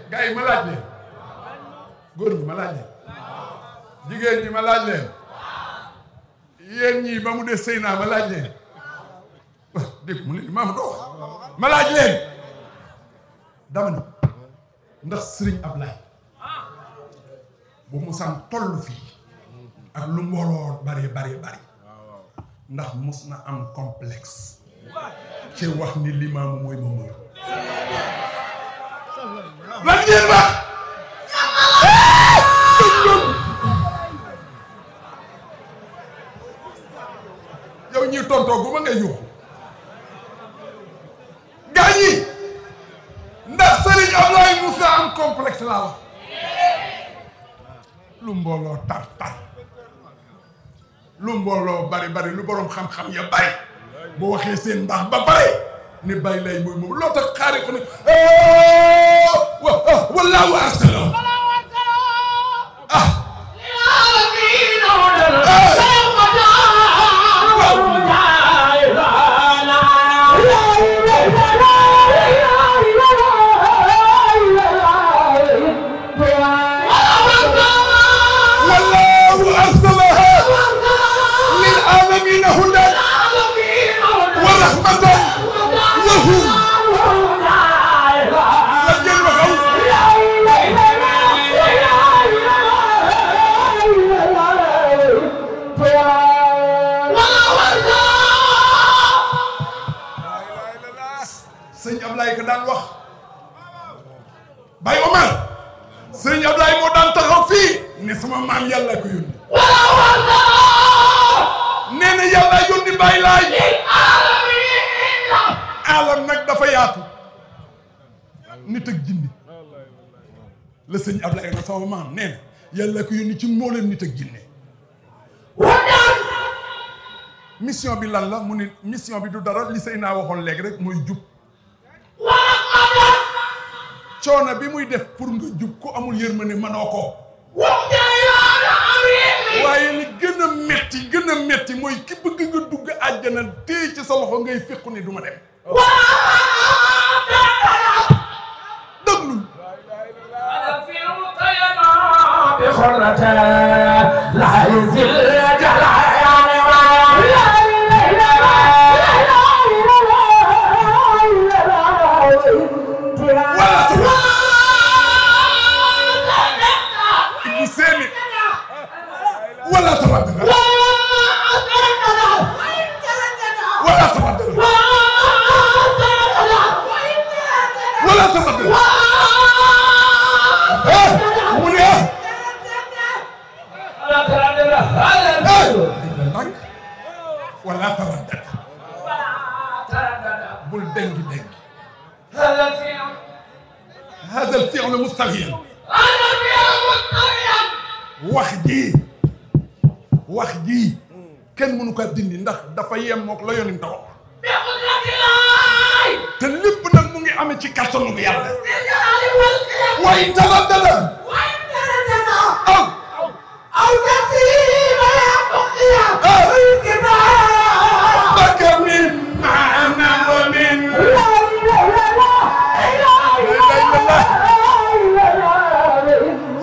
gars yi ma laaj leen góor ñi ma laaj leen jigéen ñi ma laaj leen yéen ñii ba mu des sëy naa ma laaj leen dégg mu ne maama doo ma laaj leen dama ne ndax Sëriñ Ablaye bu mu san toll fii ak lu mbooloo bari ndax mus na am complexe ci wax ni limaamu mooy Mamadou lan ngeen wax yow ñi tontoo gu ma ngay yuuxu gaañ yi ndax Serigne Ablaye Moussa am complexe laa wax lu mbooloo tar lu mbooloo bari lu borom xam-xam ya bari bu waxee seen mbaax ba pare ni bay lay mooy moom loo tax xaari ko ne wallaahu asalaam sëñ Ablaye ka daan wax Baye Omar sëñ Ablaye moo daan taxaw fii ne sama maam yàlla ko yónni nee na yàlla yónni Baye Laay alam nag dafa yaatu nit ak jinni la sëñ Ablaye na sama maam nee na yàlla ko yónni ci mbooleem nit ak jinne mission bi lan la mu ni mission bi du dara li sëy naa waxoon léegi rek mooy jub coono bi muy def pour nga jub ku amul yërmande mënoo ko waaye li gën a metti mooy ki bëgg nga dugg àjjana téye ci sa loxo ngay fekku ni du ma dem dëglul ولا تبدل ولا تبدل ولا تبدل ولا تردد بل دنج هذا الفعل مستغير wax ji kenn mënu ko dindi ndax dafa yem mook la yonent wax te lépp nag mu ngi amee ci kattanu yàlla way dara dara aw nasiba ya tuqiya baka min maana wa min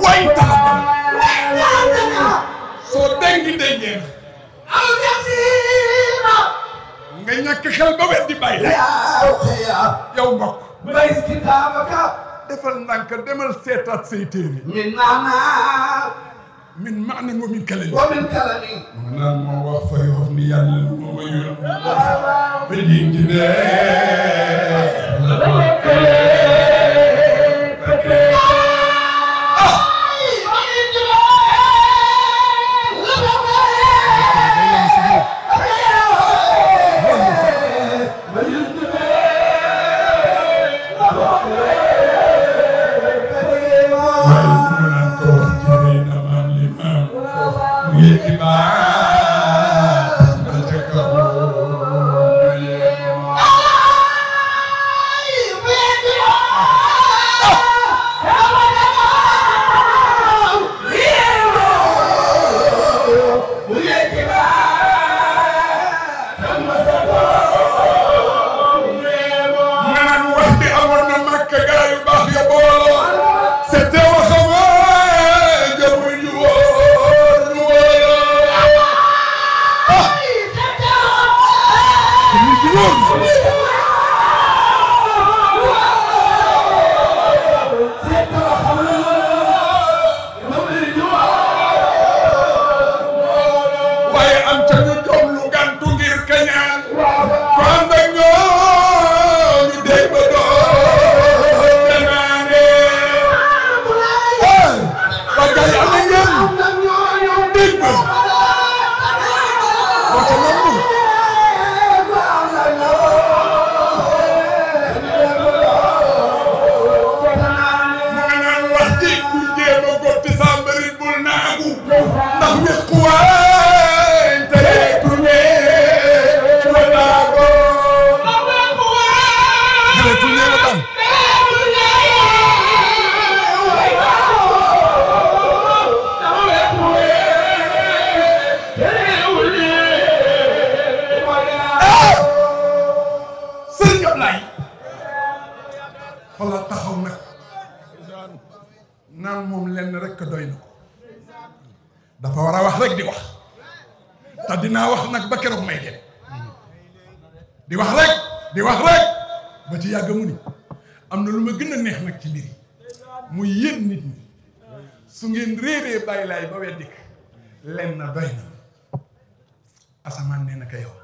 way dara soo dengi dengeen aw nasiba nga ñàkk xel ba weddi bàyyi la yow mbokk bays kitaabaka defal ndànk demal seetaat say téere min maana min maana wa min kalami wa min kalami maanaam moo wax fay wax ni yàlla moo ma yónni ba jinji dafa war a wax rek di wax te dinaa wax nag ba keroog may dem di wax rek ba ci yàgg mu ni am na lu ma gën a neex nag ci mbir yi muy yéen nit ñi su ngeen réeree bàyyi laay ba weddik len na doy na asamaan nee na ka yow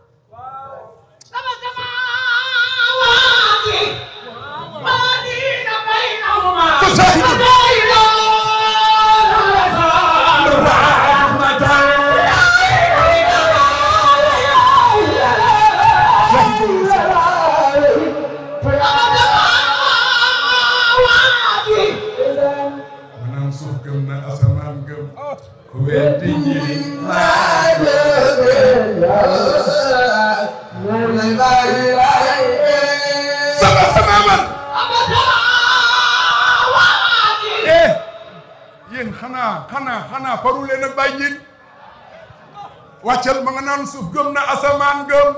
xanaa faru leen a bàyyi wàccal ma nga naan suuf gëm na asamaan gëm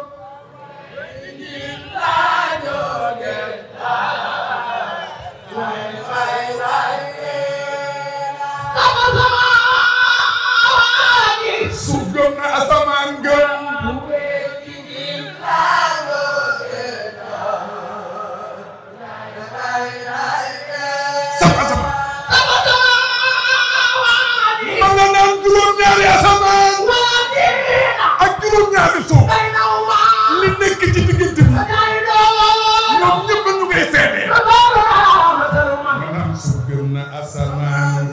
suuf gëm na asamaan gëm juróom-ñaari asamaan ak juróom-ñaari suuf li nekk ci diggante bi ñoom ñëpp ñu koy seede maanaam suuf gëm na asamaan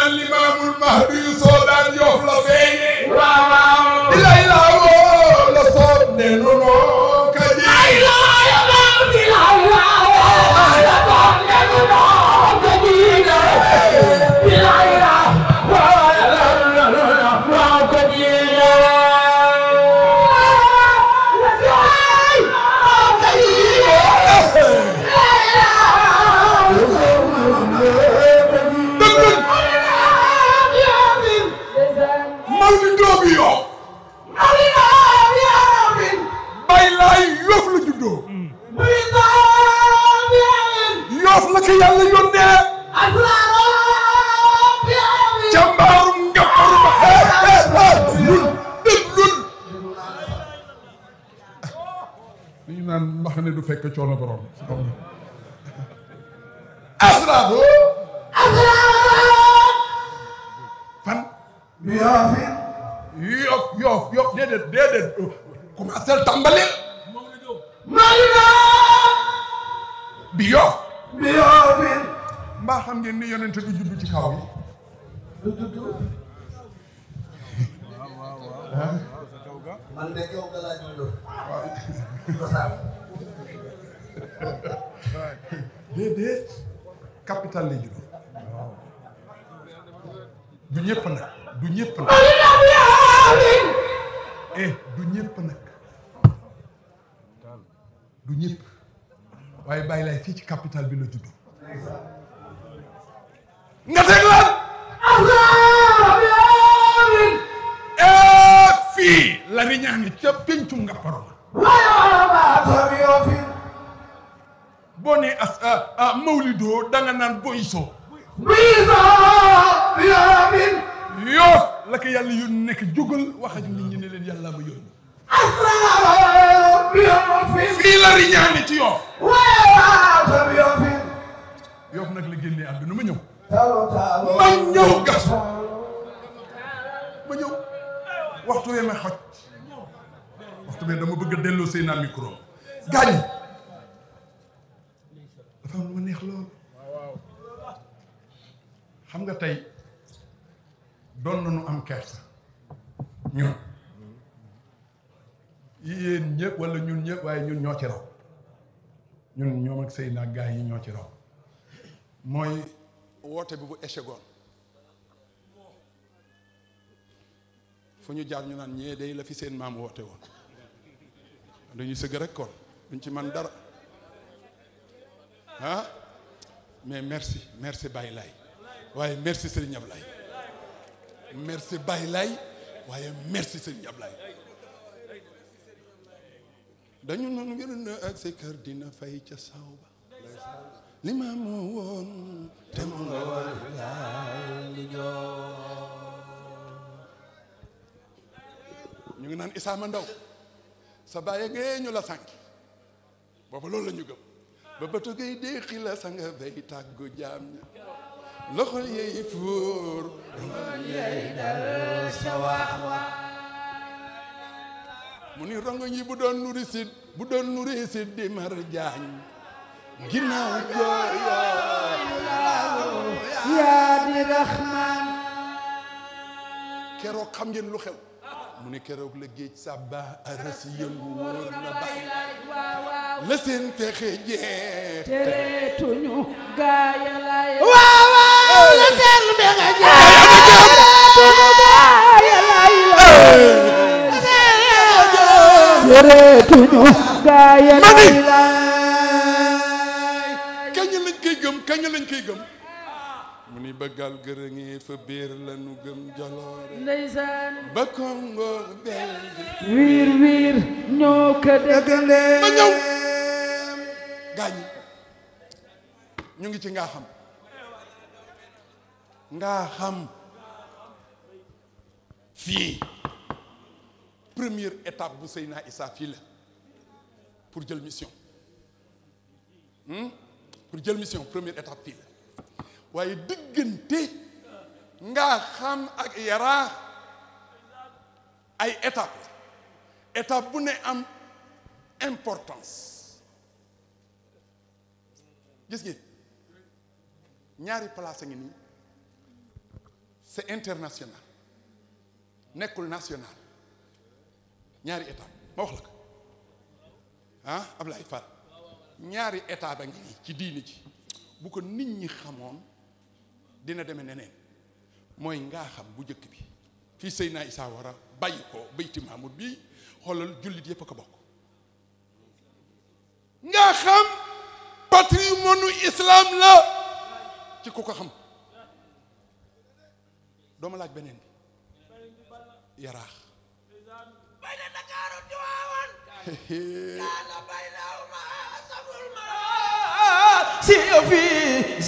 naan limaamul mahdi yu soodaan Yoff la feeñe waaw ilay laa woo la soob ne nunoo ka ji Yoff la ko yàlla yónnee ca mbaarum ngapparu ba lul dëgg lul li ñu naan mbax ne du fekk coono borom asraabo fan Yoff déedéet commencé tàmbali bi Yoff mbaa xam ngeen ni yonent bi juddu ci kaw yi man de kaw ga laa juddoo déedéet capital lay juddoo du ñëpp nag du ñëpp nag du ñëpp nag du ñëpp waaye bàyyi laay fii ci capital bi la juddoo nga teg lan fii la riñaani ca péncu nga paro boo nee mawlidoo da nga naan boysoo Yoff la ko yàlla yónni nekk jógal wax ak nit ñi ne leen yàlla ma yónni fii la riñaani ci Yoff Yoff nag la génnee àdduna ma ñëw gas ma ñëw waxtu wee ma xoj waxtu wee dama bëgg a delloo seen micro gaañ dafa am lu ma neex lool xam nga tey doon nañu am kersa ñun yéen ñëpp wala ñun ñëpp waaye ñun ñoo ci raw ñun ñoom ak sëy naag gaa yi ñoo ci raw mooy woote bi bu échec goon fu ñu jaar ñu naan ñee day la fi seen maam woote woon dañuy sëgg rek kon duñ ci man dara ah mais merci Baye Laye waaye merci Serigne Ablaye merci Baye Laye waaye merci Serigne Ablaye dañu noonu ngir na ak sa kër dina fay ca saw ba li ma moo woon te mu nga war ñu ngi naan Isaama Ndaw sa bàyyi ngee ñu la sànk booba loolu la ñu gëm ba ba togay déexi la sa nga bay tàggu jaam ña loxol yeey fuur yeey dal sa wax mu ni rongo ñi bu doon nuri sit di mar jaañ ginnaaw jooyo yaa di raxmaan keroog xam ngeen lu xew mu ne keroog la géej sàbba arasi yëngu wóor na bax la seen pexe jeex tereetuñu gaaya lay waaw la seen pexe jeex tereetuñu gaaya lay kañ lañ koy gëm mu ni bëggal gërëngee fa biir la nu gëm jaloore ndeysaan ba Congo bel wiir ñoo ko dëggale ma ñëw gaañ ñu ngi ci ngaa xam fii première étape bu Seyna Issa fii la pour jël mission première étape fii la waaye diggante ngaa xam ak Yaraax ay étape bu ne am importance gis ngeen ñaari place a ngi nii c'est international nekkul national ñaari état ma wax la ko ah Ablaye Fall ñaari état ba ngi nii ci diini ji bu ko nit ñi xamoon dina deme neneen mooy ngaa xam bu njëkk bi fii Seydina Issa war a bàyyi ko Bayti Mamour bi xoolal jullit yépp a ko bokk ngaa xam patrimoine islam la ci ku ko xam dooma laaj beneen bi yaraax bay na Ndakaaru Tiwaawan kaana bay lawma sabul ma si fi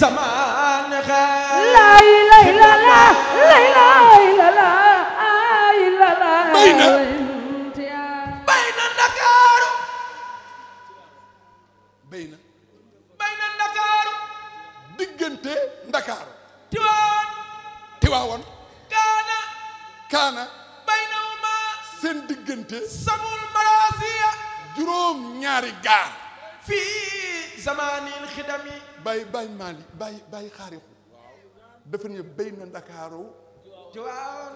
zaman xaar la ilaha illallah la ilaha illallah ay la la bay na Ndakaaru bay na Ndakaaru diggante Ndakaaru Tiwaawan kaana bay nawma seen diggante sabul marasiya juróom ñaari gaar fii zamanin xidami bay maali bay xaarixu dafa ne bay na Ndakaaru Tiwaawan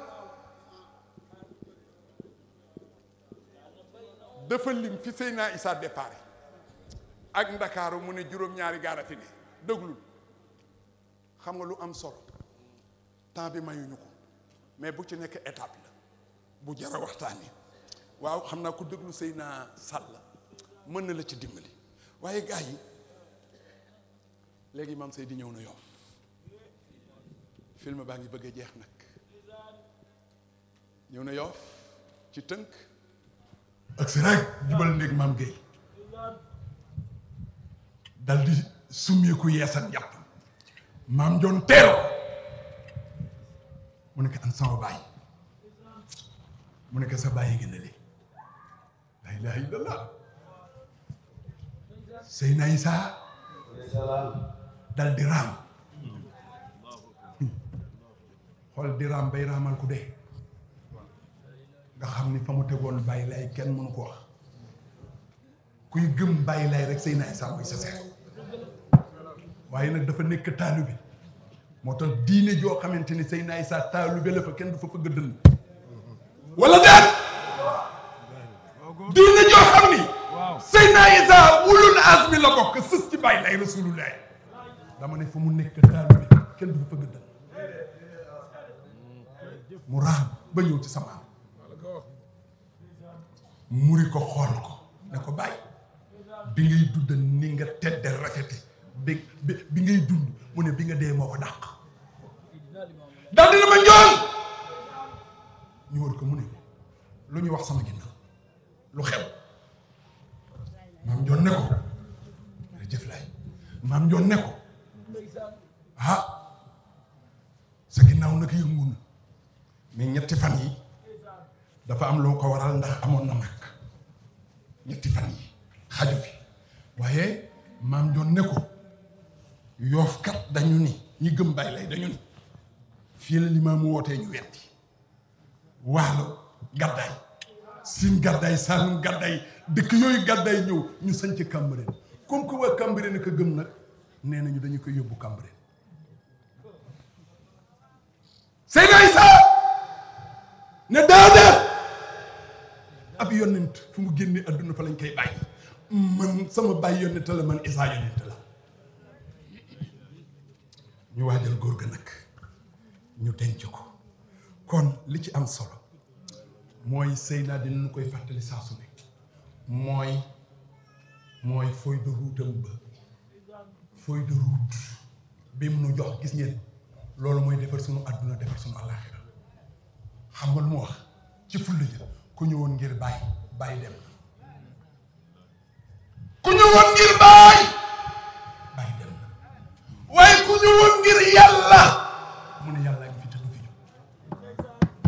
dafa lim fi Seydina Issa départ ak Ndakaaru mu ne juróom ñaari gaar a fi ne déglul xam nga lu am solo temps bi mayuñu ko mais bu ci nekk étape la bu jara waxtaani waaw xam naa ku déglu Seydina Sall mën na la ci dimbali waaye gars yi léegi maam Seydi ñëw na Yoff film baa ngi bëgg a jeex nag ñëw na Yoff ci tënk ak si rek jubal néeg maam Gueye dal di summeeku yeesal njàpp maam Njoon teero mu nekk an sama baay mu nekk sa baay yi gën a lii la ilaha illallah Seydina Issa dal di raam xool di raam bay raamal ku dee nga xam ni fa mu tegoon bàyyi lay kenn mënu ko wax kuy gëm bàyyi lay rek Seydina Issa mooy sa seet waaye nag dafa nekk taalibe moo tax diine joo xamante ni Seydina Issa taalibe la fa kenn du fa fëgg dënn wala déet diine joo xam ni Seydina Issa ulul azmi la bokk sës ci bàyyi lay rasulullah dama ne fa mu nekk taalibe kenn du fa fëgg dënn mu raam ba ñëw ci sama muri ko xool ko ne ko bàyyi bi ngay dund ni nga tedde rafete bi ngay dund mu ne bi nga dee moo ko dàq daal dina ma njool ñu wër ko mu ne lu ñu wax sama ginnaaw lu xew maam njool ne ko jëf laay maam njool ne ko ah sa ginnaaw nag yëngu na mais ñetti fan yi dafa am loo ko waral ndax amoon na mag ñetti fan yi xaju fi waaye maam njool ne ko Yoof kat dañu ni ñi gëm bàyyi lay dañu ni fii la Limaamu wootee ñu wetti Waalo gàddaay Siin gàddaay Saalum gàddaay dëkk yooyu gàddaay ñëw ñu sañ ci Cambérène comme que waa Cambérène ko gëm nag nee nañu dañu koy yóbbu Cambérène Seydina Issa ne déedéet ab yonent fu mu génnee adduna fa lañ koy bàyyi man sama bàyyi yonent la man Issa yonent la ñu waajal góor ga nag ñu denc ko kon li ci am solo mooy Seydina dinañu koy fàttali saa su ne mooy feuille de route am ba feuille de route bi mu nu jox gis ngeen loolu mooy defar sunu adduna defar sunu àllaaxira xam nga lu mu wax ci fulla ja ku ñëwoon ngir bàyyi dem ku ñëwoon ngir bàyyi dem waaye ku ñëwoon ngir yàlla mu ne yàlla ngi fi te du fi jóg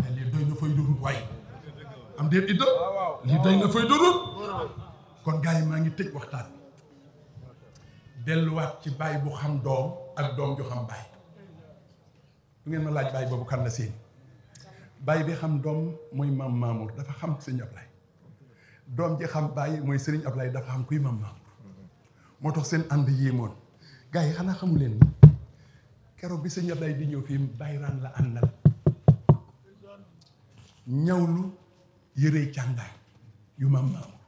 te lii doy na fay dorut waaye am déet idda lii doy na fay dorut kon gars yi maa ngi tëj waxtaan bi delluwaat ci baay bu xam doom ak doom ju xam baay du ngeen ma laaj baay boobu kan la seen baay bi xam doom mooy maam Mamour dafa xam sëñ Ablaye doom ji xam baay mooy sëriñ Ablaye dafa xam kuy maam Mamour moo tax seen ànd yéemoon gars yi xanaa xamu leen keroog bi sëñ Ablaye di ñëw fii Bayraan la àndal ñawlu yëree càngaay yu maam Mamour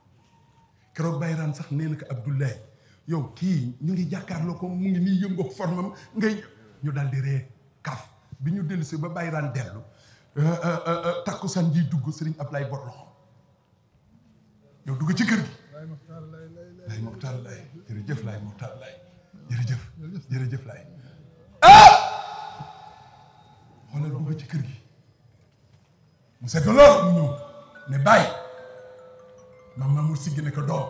keroog Bayraan sax nee na ko Abdoulaye yow kii ñu ngi jàkkaarloo ko mu ngi nii yëngoog formam ngay ñu daal di ree kaf bi ñu dellu si ba Bayraan dellu takkusaan ji dugg Serigne Ablaye bot loxo yow dugg ci kër gi Laay Mokhtar Laay jërëjëf Laay Mokhtar Laay jërëjëf Laay xoolal dugg ci kër gi mu sedd lool mu ñëw ne bàyyi maam Mamour siggi ne ko doom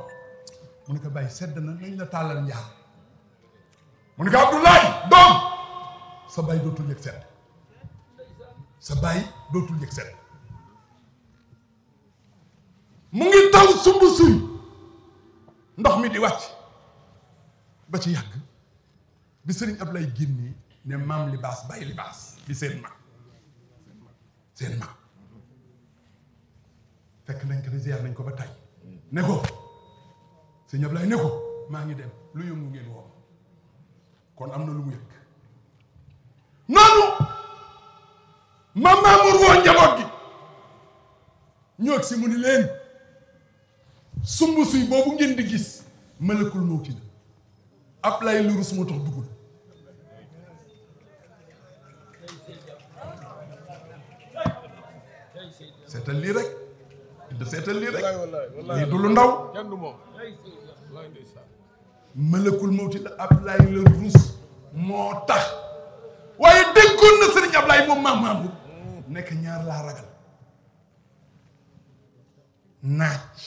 mu ne ko bàyyi sedd na nañ la tàllal njaar mu ne ko Abdoulaye doom sa bàyyi dootul yëg sedd sa bàyyi dootul yëg sedd mu ngi taw sumb suy ndox mi di wàcc ba ci yàgg bi Serigne Ablaye génnee ne maam libaas bàyyi libaas di seen mag fekk nañ ko ziar nañ ko ba tay ne ko Serigne Ablaye ne ko maa ngi dem lu yëngu ngeen woo kon am na lu mu yëg noonu maam Mamour woo njaboot gi ñoog si mu ni leen sumb suy boobu ngeen di gis malakul mawti la Ablaye lu rus moo tax duggul seetal lii rek seetal lii rek lii du lu ndaw malakul mawti la Ablaye la rus moo tax waaye déggoon na Sëriñ Ablaye moom maam Mamour nekk ñaar laa ragal naaj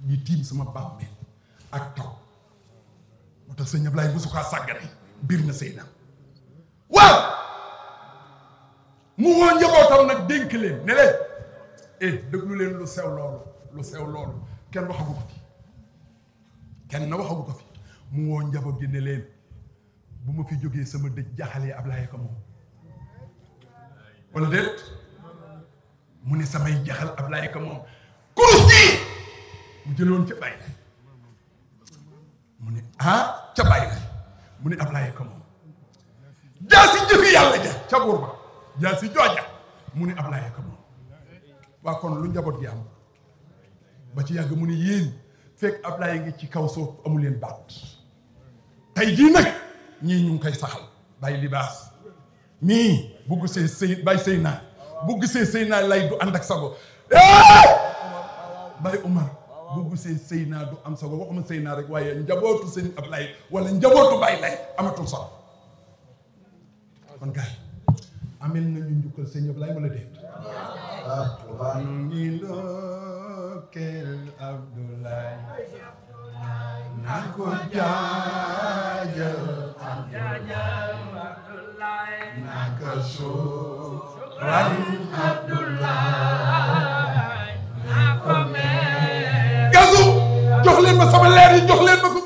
yi tiim sama bàmmeel ak taw moo tax Sëriñ Ablaye bu su kaa sàggane biir na sëy na waaw mu woo njabootam nag dénk leen ne leen déglu leen lu sew loolu kenn waxagu ko fi kenn waxagu ko fi mu woo njaboot gi ne leen bu ma fi jógee sama dëj jaxalee Ablaye ko moom wala déet mu ne samay jaxal Ablaye ko moom kurus gi mu jëloon ca bay lay mu ne ca bay lay mu ne Ablaye ko moom jaasi jëfi yàlla ja ca buur ba jaasi jooja mu ne Ablaye ko moom waa kon lu njaboot gi am ba ci yàgg mu ne yéen fekk Ablaye ngi ci kaw suuf amu leen baat tey jii nag ñii ñu ngi koy saxal bàyyi libaas mii bugg see sëy bàyyi sëy naa bugg see sëy naa lay du ànd ak sago bàyyi Umar bugg see sëy naa du am sago waxuma sëy naa rek waaye njabootu sëñ Ablaye wala njabootu bàyyi lay amatul sago kon gars yi amel nañu njukkal sëñ Ablaye wala déet nu ngi ndokkeel Abdoulaye na ko jaajëf Abdoulaye naka sooran Abdoulaye na ko mee gasu jox leen ma sama leer yi jox leen ma ko